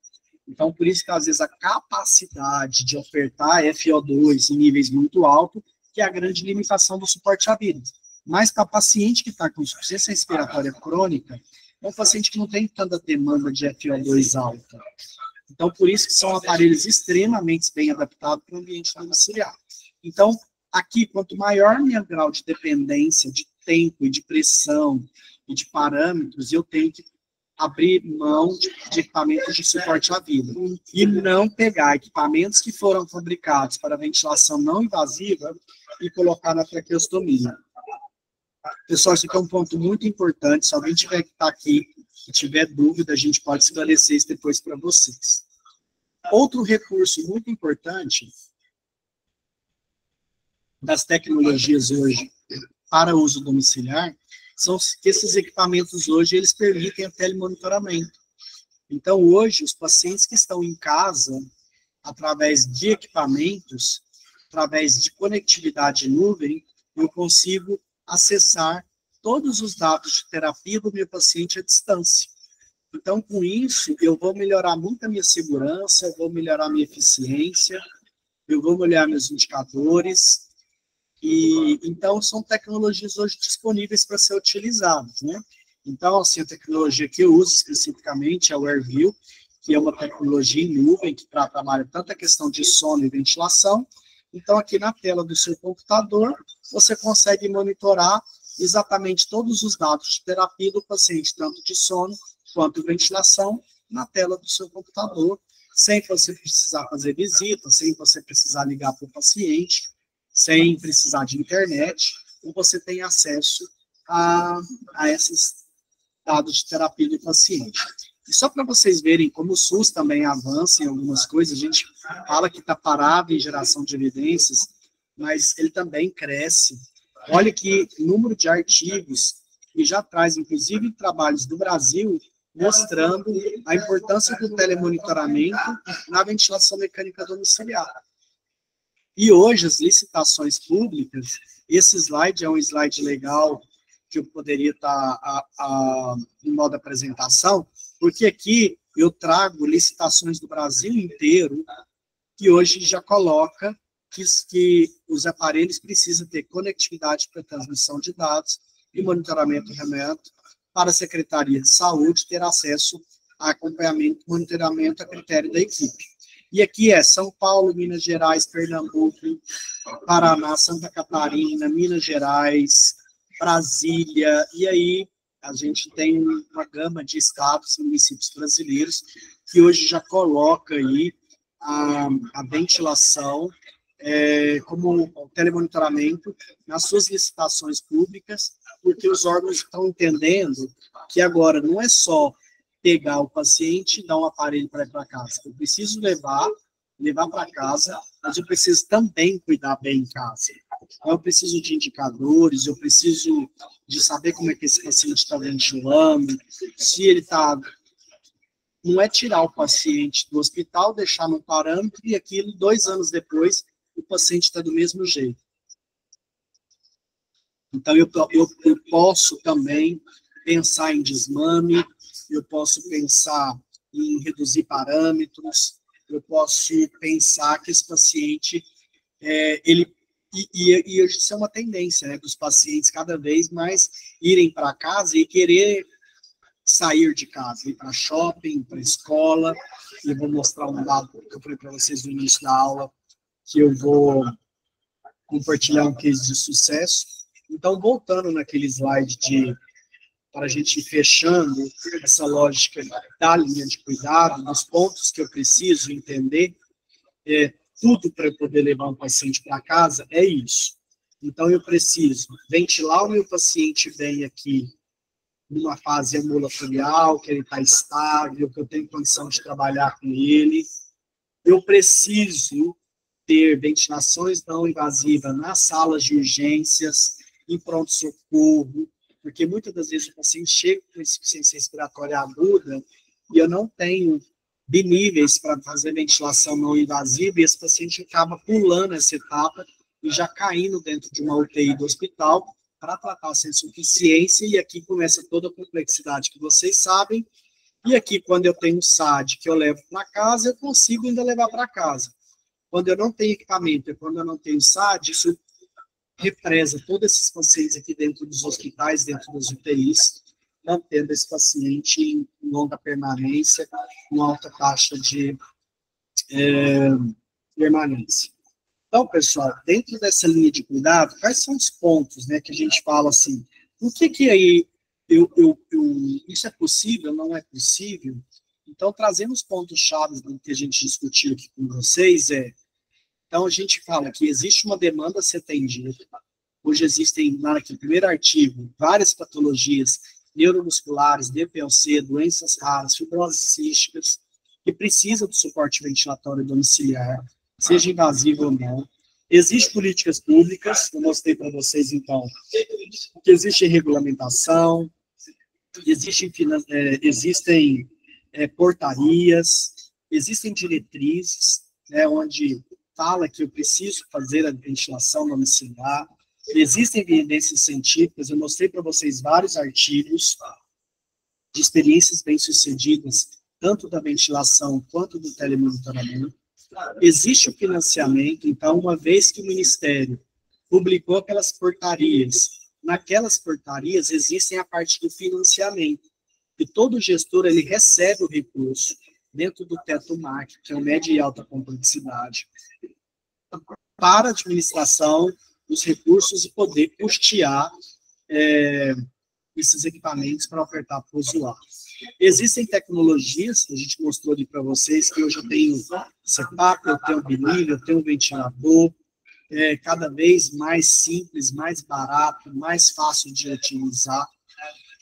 B: Então, por isso que, às vezes, a capacidade de ofertar FO2 em níveis muito altos, que é a grande limitação do suporte à vida. Mas para paciente que está com insuficiência respiratória crônica, é um paciente que não tem tanta demanda de FO2 alta. Então, por isso que são aparelhos extremamente bem adaptados para o ambiente domiciliar. Então, aqui, quanto maior meu grau de dependência de tempo e de pressão e de parâmetros, eu tenho que abrir mão de equipamentos de suporte à vida e não pegar equipamentos que foram fabricados para ventilação não invasiva e colocar na traqueostomia. Pessoal, esse aqui é um ponto muito importante. Se alguém tiver que estar aqui e tiver dúvida, a gente pode esclarecer isso depois para vocês. Outro recurso muito importante das tecnologias hoje para uso domiciliar são que esses equipamentos hoje, eles permitem o telemonitoramento. Então, hoje, os pacientes que estão em casa, através de equipamentos, através de conectividade nuvem, eu consigo acessar todos os dados de terapia do meu paciente à distância. Então, com isso, eu vou melhorar muito a minha segurança, eu vou melhorar a minha eficiência, eu vou melhorar meus indicadores. E então, são tecnologias hoje disponíveis para ser utilizadas, né? Então, assim, a tecnologia que eu uso especificamente é o AirView, que é uma tecnologia em nuvem que trabalha tanto a questão de sono e ventilação. Então, aqui na tela do seu computador, você consegue monitorar exatamente todos os dados de terapia do paciente, tanto de sono quanto de ventilação, na tela do seu computador, sem você precisar fazer visita, sem você precisar ligar para o paciente, sem precisar de internet, e você tem acesso a esses dados de terapia do paciente. E só para vocês verem como o SUS também avança em algumas coisas, a gente fala que está parado em geração de evidências, mas ele também cresce. Olha que número de artigos que já traz, inclusive, trabalhos do Brasil, mostrando a importância do telemonitoramento na ventilação mecânica domiciliar. E hoje, as licitações públicas, esse slide é um slide legal que eu poderia estar em modo apresentação, porque aqui eu trago licitações do Brasil inteiro, que hoje já coloca que os aparelhos precisam ter conectividade para transmissão de dados e monitoramento remoto para a Secretaria de Saúde ter acesso a acompanhamento e monitoramento a critério da equipe. E aqui é São Paulo, Minas Gerais, Pernambuco, Paraná, Santa Catarina, Minas Gerais, Brasília, e aí a gente tem uma gama de estados e municípios brasileiros que hoje já coloca aí a ventilação como telemonitoramento nas suas licitações públicas, porque os órgãos estão entendendo que agora não é só pegar o paciente e dar um aparelho para ir para casa. Eu preciso levar para casa, mas eu preciso também cuidar bem em casa. Então, eu preciso de indicadores, eu preciso de saber como é que esse paciente está ventilando, se ele está... Não é tirar o paciente do hospital, deixar no parâmetro e aquilo, 2 anos depois, o paciente está do mesmo jeito. Então, eu posso também pensar em desmame, eu posso pensar em reduzir parâmetros, eu posso pensar que esse paciente, isso é uma tendência, né, dos pacientes cada vez mais irem para casa e querer sair de casa, ir para shopping, para escola. E eu vou mostrar um dado que eu falei para vocês no início da aula, que eu vou compartilhar um case de sucesso. Então, voltando naquele slide para a gente ir fechando essa lógica da linha de cuidado, dos pontos que eu preciso entender, tudo para eu poder levar um paciente para casa é isso. Então, eu preciso ventilar o meu paciente bem aqui, numa fase ambulatorial, que ele está estável, que eu tenho condição de trabalhar com ele. Eu preciso ter ventilações não invasivas nas salas de urgências, em pronto-socorro, porque muitas das vezes o paciente chega com insuficiência respiratória aguda e eu não tenho biníveis para fazer ventilação não invasiva, e esse paciente acaba pulando essa etapa e já caindo dentro de uma UTI do hospital para tratar essa insuficiência, e aqui começa toda a complexidade que vocês sabem. E aqui, quando eu tenho SAD que eu levo para casa, eu consigo ainda levar para casa. Quando eu não tenho equipamento, quando eu não tenho SAD, isso represa todos esses pacientes aqui dentro dos hospitais, dentro das UTIs, mantendo esse paciente em longa permanência, com alta taxa de permanência. Então, pessoal, dentro dessa linha de cuidado, quais são os pontos, né, que a gente fala assim, o que aí isso é possível, não é possível? Então, trazendo os pontos-chave do que a gente discutiu aqui com vocês, então a gente fala que existe uma demanda a ser atendida. Hoje existem, naquele primeiro artigo, várias patologias neuromusculares, DPLC, doenças raras, fibroses císticas, que precisam do suporte ventilatório domiciliar, seja invasivo ou não. Existem políticas públicas, eu mostrei para vocês, então, que existe regulamentação, existem portarias, existem diretrizes, né, onde fala que eu preciso fazer a ventilação domiciliar, existem evidências científicas, eu mostrei para vocês vários artigos de experiências bem-sucedidas, tanto da ventilação quanto do telemonitoramento. Existe o financiamento, então, uma vez que o Ministério publicou aquelas portarias, naquelas portarias existem a parte do financiamento, e todo gestor ele recebe o recurso dentro do teto MAC, que é o média e alta complexidade, para a administração dos recursos e poder custear esses equipamentos para ofertar para o usuário. Existem tecnologias, a gente mostrou ali para vocês, que hoje eu tenho CPAP, eu tenho binível, eu tenho ventilador, cada vez mais simples, mais barato, mais fácil de utilizar.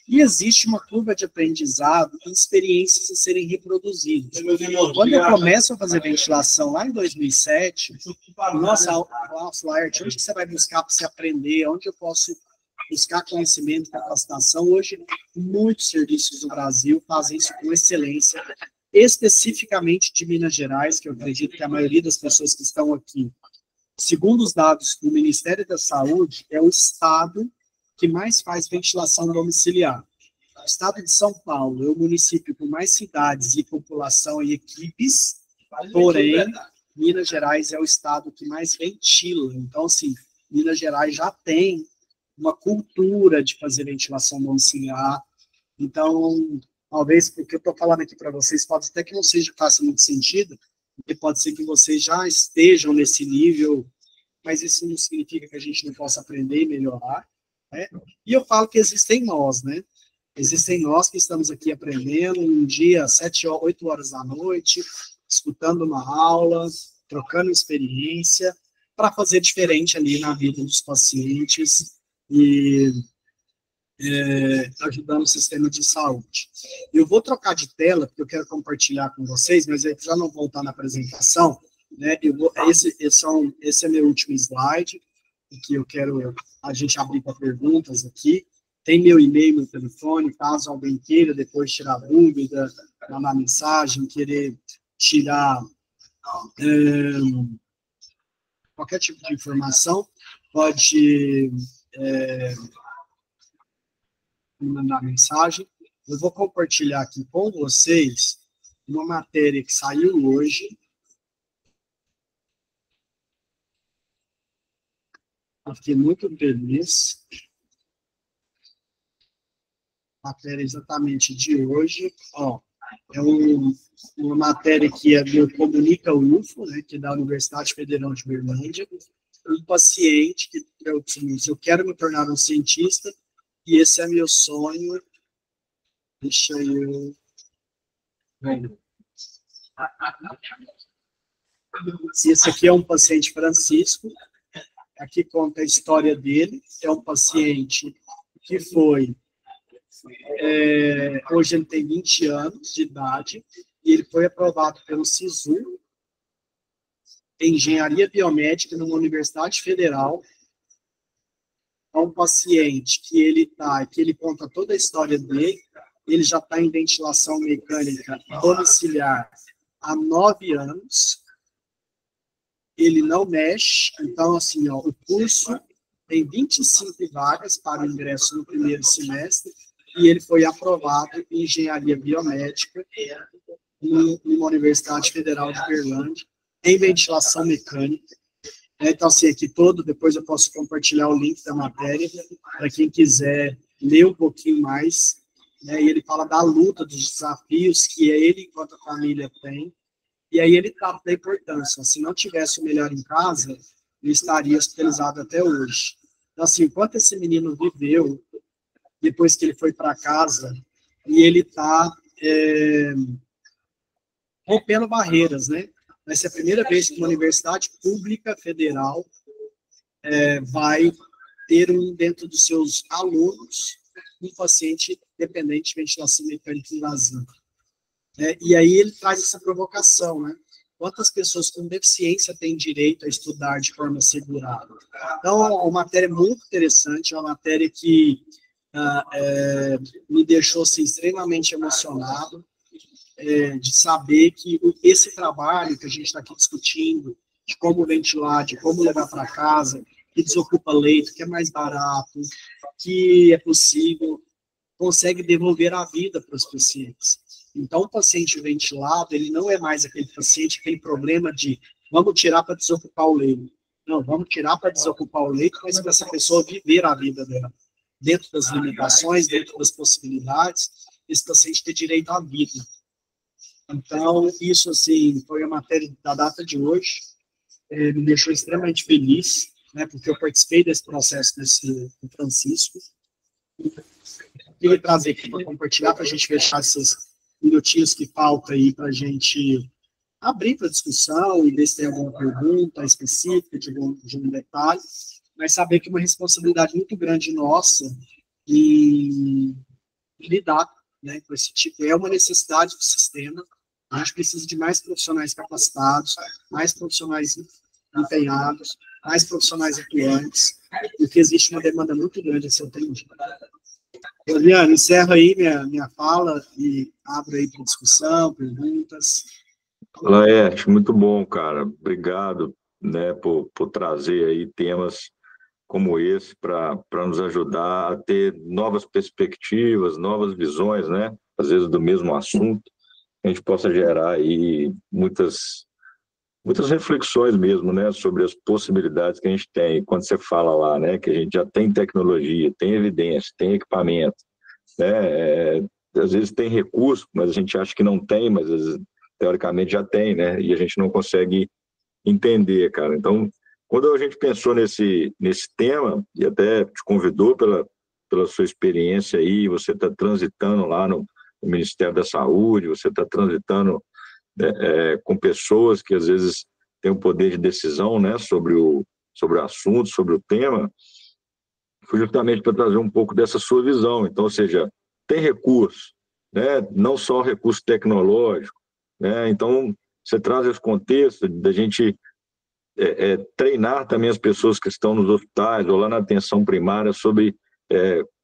B: E existe uma curva de aprendizado e experiências a serem reproduzidas. Quando eu começo a fazer ventilação lá em 2007, nossa, Laert, onde que você vai buscar para você aprender? Onde eu posso buscar conhecimento, capacitação? Hoje, muitos serviços do Brasil fazem isso com excelência, especificamente de Minas Gerais, que eu acredito que a maioria das pessoas que estão aqui, segundo os dados do Ministério da Saúde, é o estado que mais faz ventilação domiciliar. O estado de São Paulo é o município com mais cidades e população e equipes, porém, Minas Gerais é o estado que mais ventila. Então, assim, Minas Gerais já tem uma cultura de fazer ventilação domiciliar. Então, talvez, porque eu estou falando aqui para vocês, pode até que não faça muito sentido, porque pode ser que vocês já estejam nesse nível, mas isso não significa que a gente não possa aprender e melhorar. Né? E eu falo que existem nós, né? Existem nós que estamos aqui aprendendo um dia, 7, 8 horas da noite, escutando uma aula, trocando experiência, para fazer diferente ali na vida dos pacientes e ajudando o sistema de saúde. Eu vou trocar de tela, porque eu quero compartilhar com vocês, mas eu já não vou voltar na apresentação, né? Esse é meu último slide, que eu quero a gente abrir para perguntas aqui. Tem meu e-mail, meu telefone, caso alguém queira depois tirar dúvida, mandar mensagem, querer tirar qualquer tipo de informação, pode me mandar mensagem. Eu vou compartilhar aqui com vocês uma matéria que saiu hoje. Eu fiquei muito feliz. matéria exatamente de hoje, ó, é uma matéria que é do Comunica UFO, né, que é da Universidade Federal de Berlândia, um paciente que eu quero me tornar um cientista e esse é meu sonho. Deixa eu... Esse aqui é um paciente Francisco, aqui conta a história dele, é um paciente que foi, hoje ele tem 20 anos de idade, e ele foi aprovado pelo SISU, em Engenharia Biomédica, numa Universidade Federal. É um paciente que ele conta toda a história dele, ele já está em ventilação mecânica domiciliar há 9 anos, ele não mexe, então, assim, ó, o curso tem 25 vagas para o ingresso no primeiro semestre, e ele foi aprovado em Engenharia Biomédica numa Universidade Federal de Berlândia, em ventilação mecânica. Então, assim, aqui depois eu posso compartilhar o link da matéria, para quem quiser ler um pouquinho mais, né, e ele fala da luta, dos desafios que ele, enquanto a família, tem, e aí ele trata da importância. Se não tivesse o melhor em casa, ele estaria hospitalizado até hoje. Então, assim, enquanto esse menino viveu, depois que ele foi para casa, e ele está rompendo barreiras, né? Vai ser a primeira vez que uma universidade pública federal vai ter dentro dos seus alunos um paciente dependente de ventilação mecânica invasiva. E aí ele traz essa provocação, né? Quantas pessoas com deficiência têm direito a estudar de forma segurada? Então, é uma matéria muito interessante, é uma matéria que me deixou assim, extremamente emocionado, de saber que esse trabalho que a gente está aqui discutindo, de como ventilar, de como levar para casa, que desocupa leito, que é mais barato, que é possível, consegue devolver a vida para os pacientes. Então, o paciente ventilado, ele não é mais aquele paciente que tem problema de vamos tirar para desocupar o leito. Não, vamos tirar para desocupar o leito, mas para essa pessoa viver a vida dela. Dentro das limitações, dentro das possibilidades, esse paciente tem direito à vida. Então, isso, assim, foi a matéria da data de hoje, me deixou extremamente feliz, né, porque eu participei desse processo do Francisco. Queria trazer aqui para compartilhar, para a gente fechar esses minutinhos que falta aí para a gente abrir para discussão e ver se tem alguma pergunta específica de um detalhe, mas saber que é uma responsabilidade muito grande nossa em lidar, né, com esse tipo, é uma necessidade do sistema. A gente precisa de mais profissionais capacitados, mais profissionais empenhados, mais profissionais atuantes, porque existe uma demanda muito grande a ser atendida. Adriano, encerro aí minha fala e abro aí para discussão, perguntas.
A: Laerte, muito bom, cara. Obrigado, né, por trazer aí temas como esse para nos ajudar a ter novas perspectivas, novas visões, né, às vezes do mesmo assunto, a gente possa gerar aí muitas reflexões mesmo, né, sobre as possibilidades que a gente tem. Quando você fala lá, né, que a gente já tem tecnologia, tem evidência, tem equipamento, né, às vezes tem recurso, mas a gente acha que não tem, mas às vezes, teoricamente já tem, né, e a gente não consegue entender, cara. Então, quando a gente pensou nesse tema, e até te convidou pela sua experiência aí, você está transitando lá no Ministério da Saúde, você está transitando com pessoas que às vezes têm o poder de decisão, né, sobre o assunto, sobre o tema, foi justamente para trazer um pouco dessa sua visão. Então, ou seja, tem recurso, né, não só recurso tecnológico, né, então você traz esse contexto da gente treinar também as pessoas que estão nos hospitais ou lá na atenção primária sobre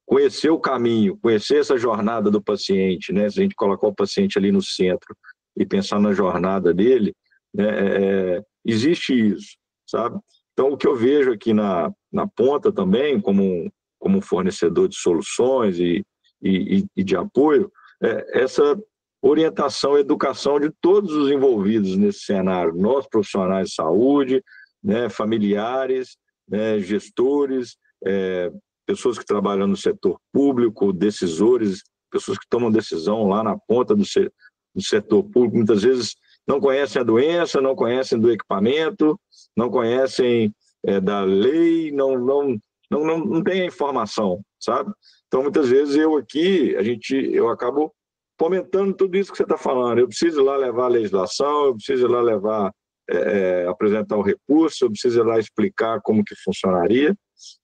A: conhecer o caminho, conhecer essa jornada do paciente, né? Se a gente colocar o paciente ali no centro e pensar na jornada dele, né, existe isso, sabe? Então, o que eu vejo aqui na ponta também, como um fornecedor de soluções e de apoio, essa orientação e educação de todos os envolvidos nesse cenário, nós profissionais de saúde, né, familiares, né, gestores, pessoas que trabalham no setor público, decisores, pessoas que tomam decisão lá na ponta do setor público, muitas vezes não conhecem a doença, não conhecem do equipamento, não conhecem da lei, não tem a informação, sabe? Então, muitas vezes eu acabo fomentando tudo isso que você está falando. Eu preciso ir lá levar a legislação, eu preciso ir lá levar, apresentar o recurso, eu preciso ir lá explicar como que funcionaria,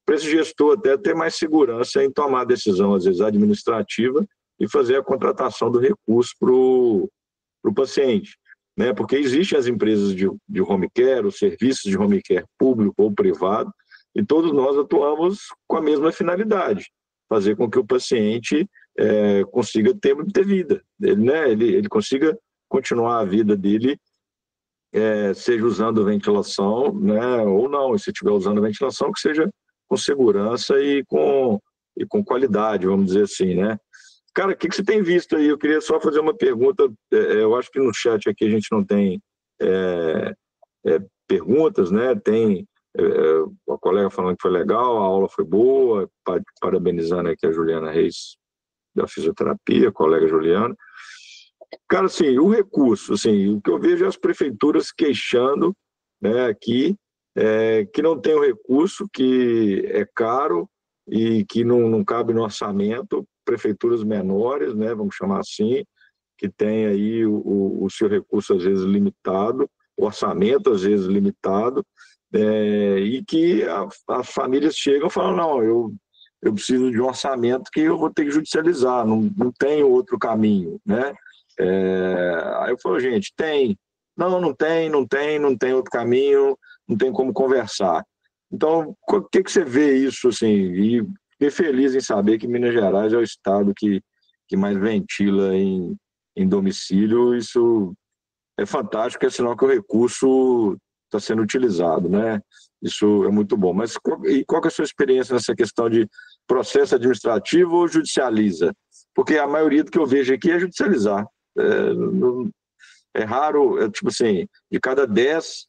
A: para esse gestor até ter mais segurança em tomar a decisão, às vezes, administrativa, e fazer a contratação do recurso para o paciente. Né? Porque existem as empresas de home care, os serviços de home care público ou privado, e todos nós atuamos com a mesma finalidade, fazer com que o paciente consiga ter vida, ele consiga continuar a vida dele, seja usando ventilação, né, ou não, e se estiver usando ventilação, que seja com segurança e com qualidade, vamos dizer assim, né? Cara, o que você tem visto aí? Eu queria só fazer uma pergunta, eu acho que no chat aqui a gente não tem perguntas, né? Tem a colega falando que foi legal, a aula foi boa, parabenizando aqui a Juliana Reis da fisioterapia, a colega Juliana. Cara, assim, o recurso, assim, o que eu vejo é as prefeituras queixando, né, aqui, que não tem o recurso, que é caro e que não cabe no orçamento, prefeituras menores, né, vamos chamar assim, que tem aí o seu recurso às vezes limitado, o orçamento às vezes limitado, e que as famílias chegam e falam, não, eu preciso de um orçamento que eu vou ter que judicializar, não tem outro caminho, né? Aí eu falo, gente, tem. Não tem outro caminho, não tem como conversar. Então, o que você vê isso, assim, e fiquei feliz em saber que Minas Gerais é o estado que mais ventila em domicílio, isso é fantástico, é sinal que o recurso está sendo utilizado, né? Isso é muito bom. Mas qual que é a sua experiência nessa questão de processo administrativo ou judicializa? Porque a maioria do que eu vejo aqui é judicializar. É raro, tipo assim, de cada 10,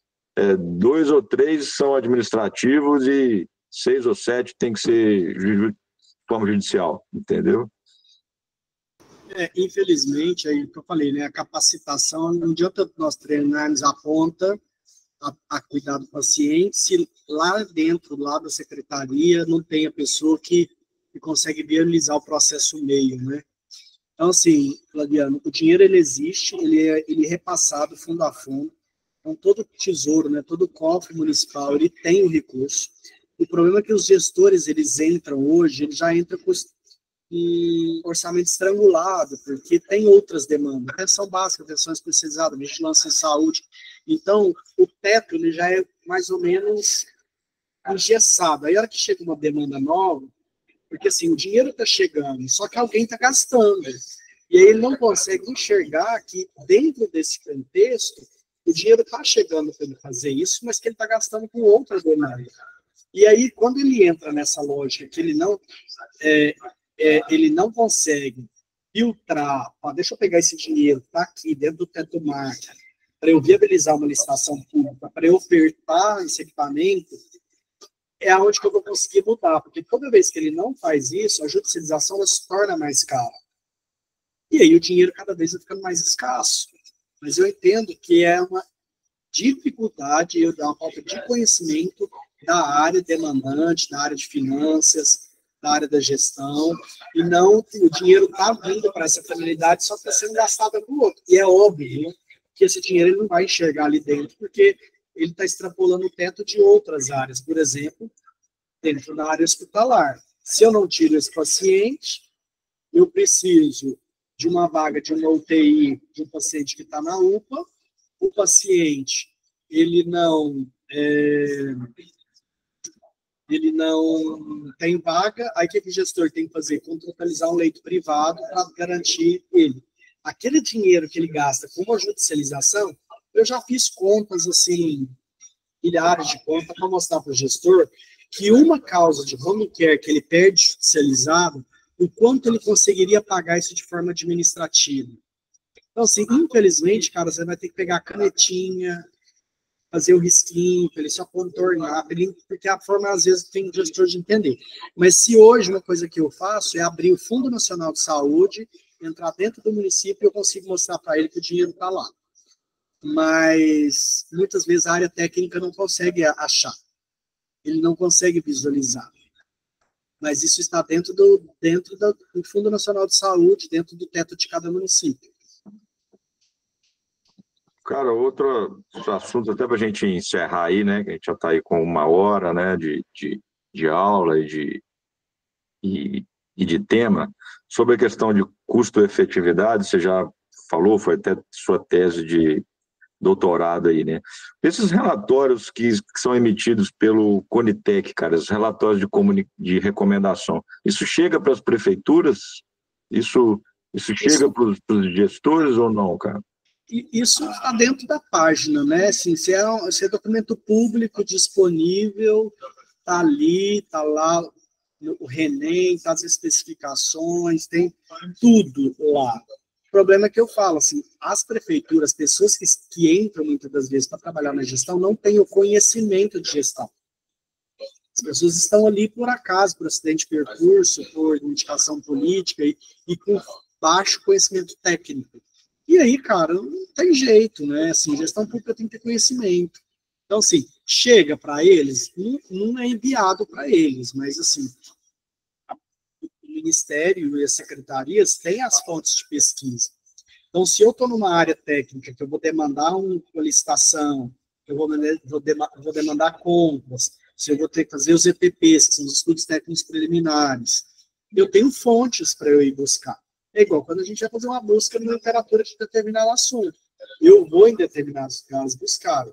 A: 2 ou 3 são administrativos e 6 ou 7 tem que ser de forma judicial, entendeu?
B: Infelizmente, aí que eu falei, né, a capacitação, não adianta nós treinarmos a ponta a cuidar do paciente, se lá dentro, lá da secretaria, não tem a pessoa que consegue viabilizar o processo meio, né? Então, assim, Flaviano, o dinheiro, ele existe, ele é repassado fundo a fundo, então todo tesouro, né, todo cofre municipal, ele tem o recurso. O problema é que os gestores, eles entram hoje, eles já entram com um orçamento estrangulado, porque tem outras demandas, atenção básica, atenção especializada, vigilância em saúde. Então, o teto, ele já é mais ou menos engessado. Aí, a hora que chega uma demanda nova, porque assim, o dinheiro está chegando, só que alguém está gastando. E aí ele não consegue enxergar que dentro desse contexto, o dinheiro está chegando para ele fazer isso, mas que ele está gastando com outra demanda. E aí, quando ele entra nessa lógica que ele não consegue filtrar, deixa eu pegar esse dinheiro, está aqui dentro do teto marca, para eu viabilizar uma licitação pública, para eu ofertar esse equipamento, é aonde que eu vou conseguir mudar, porque toda vez que ele não faz isso, a judicialização ela se torna mais cara. E aí o dinheiro cada vez vai ficando mais escasso. Mas eu entendo que é uma dificuldade, uma falta de conhecimento da área demandante, da área de finanças, da área da gestão, e não o dinheiro está vindo para essa finalidade, só está sendo gastado com o outro. E é óbvio que esse dinheiro ele não vai enxergar ali dentro, porque ele está extrapolando o teto de outras áreas, por exemplo, dentro da área hospitalar. Se eu não tiro esse paciente, eu preciso de uma vaga de uma UTI de um paciente que está na UPA, o paciente, ele não tem vaga, aí o que o gestor tem que fazer? Contratualizar um leito privado para garantir ele. Aquele dinheiro que ele gasta com uma judicialização, eu já fiz contas, assim, milhares de contas, para mostrar para o gestor que uma causa de home care que ele perde judicializado, o quanto ele conseguiria pagar isso de forma administrativa. Então, assim, infelizmente, cara, você vai ter que pegar a canetinha, fazer o risquinho, para ele só contornar, porque a forma, às vezes, tem gestor de entender. Mas se hoje uma coisa que eu faço é abrir o Fundo Nacional de Saúde, entrar dentro do município, eu consigo mostrar para ele que o dinheiro está lá. Mas, muitas vezes, a área técnica não consegue achar. Ele não consegue visualizar. Mas isso está dentro do Fundo Nacional de Saúde, dentro do teto de cada município.
D: Cara, outro assunto, até para a gente encerrar aí, né? Que a gente já está aí com 1 hora, né? De aula e de tema. Sobre a questão de custo-efetividade, você já falou, foi até sua tese de doutorado aí, né? Esses relatórios que são emitidos pelo Conitec, cara, esses relatórios de recomendação, isso chega para as prefeituras? Isso chega para os gestores ou não, cara?
B: Isso está dentro da página, né? Assim, se é documento público disponível, está ali, está lá o RENEM, está as especificações, tem tudo lá. O problema é que eu falo, assim, as prefeituras, pessoas que entram muitas das vezes para trabalhar na gestão, não têm o conhecimento de gestão. As pessoas estão ali por acaso, por acidente de percurso, por indicação política e com baixo conhecimento técnico. E aí, cara, não tem jeito, né? Assim, gestão pública tem que ter conhecimento. Então, assim, chega para eles, não é enviado para eles, mas, assim, o Ministério e as secretarias têm as fontes de pesquisa. Então, se eu estou numa área técnica, que eu vou demandar uma licitação, que eu vou demandar compras, se eu vou ter que fazer os EPPs, que são os estudos técnicos preliminares, eu tenho fontes para eu ir buscar. É igual quando a gente vai fazer uma busca na literatura de determinado assunto. Eu vou, em determinados casos, buscar.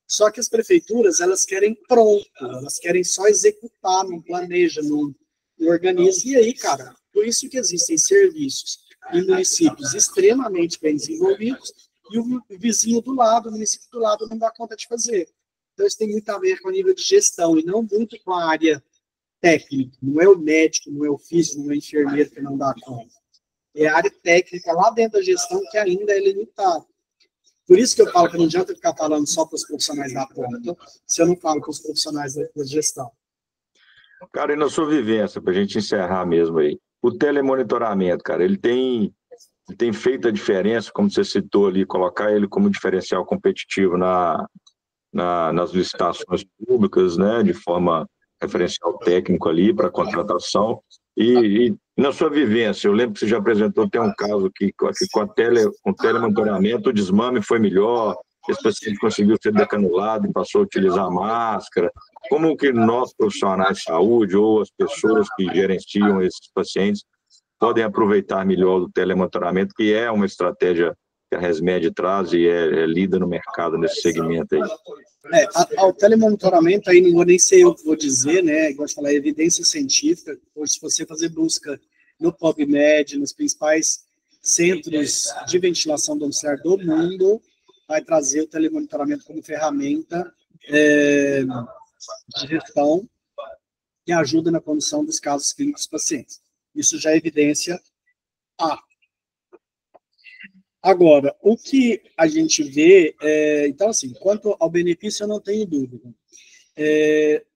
B: Só que as prefeituras, elas querem pronto, elas querem só executar, não planeja, não organiza. E aí, cara, por isso que existem serviços em municípios extremamente bem desenvolvidos e o vizinho do lado, o município do lado, não dá conta de fazer. Então, isso tem muito a ver com o nível de gestão e não muito com a área técnica. Não é o médico, não é o físico, não é o enfermeiro que não dá conta. É a área técnica lá dentro da gestão que ainda é limitada. Por isso que eu falo que não adianta ficar falando só para os profissionais da ponta, se eu não falo com os profissionais da gestão.
D: Cara, e na sua vivência, para a gente encerrar mesmo aí, o telemonitoramento, cara, ele tem feito a diferença, como você citou ali, colocar ele como diferencial competitivo nas licitações públicas, né, de forma referencial técnico ali para contratação. E na sua vivência, eu lembro que você já apresentou, tem um caso que com o telemonitoramento o desmame foi melhor, esse paciente conseguiu ser decanulado e passou a utilizar máscara. Como que nós, profissionais de saúde, ou as pessoas que gerenciam esses pacientes, podem aproveitar melhor o telemonitoramento, que é uma estratégia que a ResMed traz e é lida no mercado nesse segmento aí?
B: O telemonitoramento, aí não vou nem ser eu que vou dizer, né? Igual eu falar, evidência científica. Hoje, se você fazer busca no PubMed, nos principais centros de ventilação domiciliar do mundo, vai trazer o telemonitoramento como ferramenta de gestão que ajuda na condução dos casos clínicos dos pacientes. Isso já é evidência A. Agora, o que a gente vê, então, assim, quanto ao benefício, eu não tenho dúvida.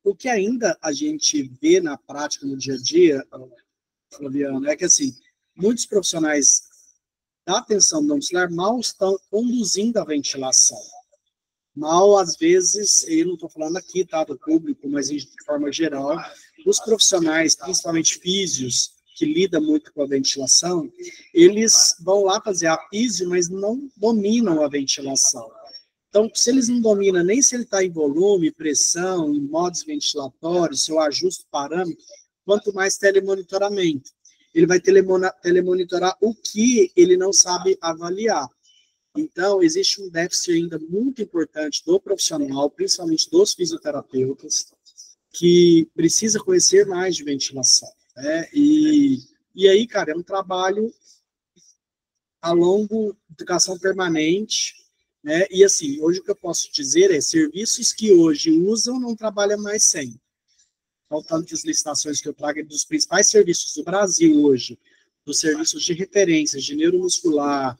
B: O que ainda a gente vê na prática, no dia a dia, Flaviano, é que, assim, muitos profissionais da atenção domiciliar mal estão conduzindo a ventilação. Mal, às vezes, eu não estou falando aqui, tá, do público, mas de forma geral, os profissionais, principalmente físios, que lida muito com a ventilação, eles vão lá fazer a físio, mas não dominam a ventilação. Então, se eles não dominam nem se ele está em volume, pressão, em modos ventilatórios, se eu ajusto parâmetro, quanto mais telemonitoramento. Ele vai telemonitorar o que ele não sabe avaliar. Então, existe um déficit ainda muito importante do profissional, principalmente dos fisioterapeutas, que precisa conhecer mais de ventilação. E aí, cara, é um trabalho a longo, educação permanente, né? E assim, hoje o que eu posso dizer é, serviços que hoje usam não trabalham mais sem. Faltando que as licitações que eu trago dos principais serviços do Brasil hoje, dos serviços de referência, de neuromuscular,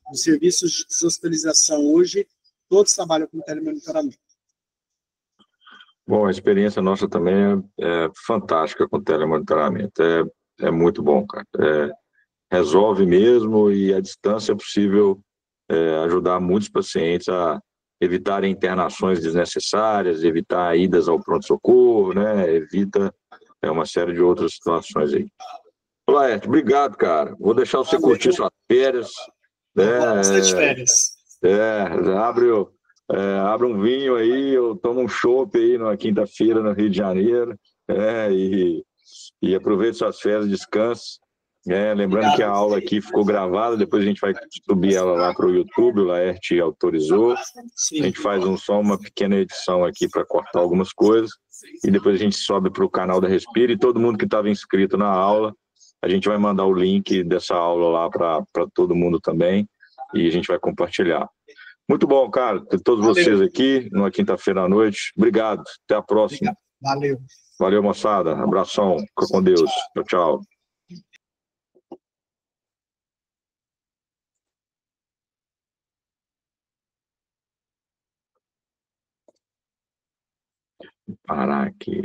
B: dos serviços de hospitalização hoje, todos trabalham com telemonitoramento.
D: Bom, a experiência nossa também é fantástica com telemonitoramento. É muito bom, cara. Resolve mesmo e à distância é possível ajudar muitos pacientes a evitarem internações desnecessárias, evitar idas ao pronto-socorro, né? Evita uma série de outras situações aí. Laerte, obrigado, cara. Vou deixar você curtir suas férias.
B: Bastante férias.
D: Abre um vinho aí, eu tomo um chopp aí na quinta-feira no Rio de Janeiro, e aproveite suas férias, descanse. Lembrando que a aula aqui ficou gravada, depois a gente vai subir ela lá para o YouTube, o Laerte autorizou.
B: Sim.
D: A gente faz só uma pequena edição aqui para cortar algumas coisas, e depois a gente sobe para o canal da Respira, e todo mundo que estava inscrito na aula, a gente vai mandar o link dessa aula lá para todo mundo também, e a gente vai compartilhar. Muito bom, cara, ter todos vocês aqui numa quinta-feira à noite. Obrigado, até a próxima.
B: Valeu.
D: Valeu, moçada. Abração. Fica com Deus. Tchau, tchau. Parar aqui.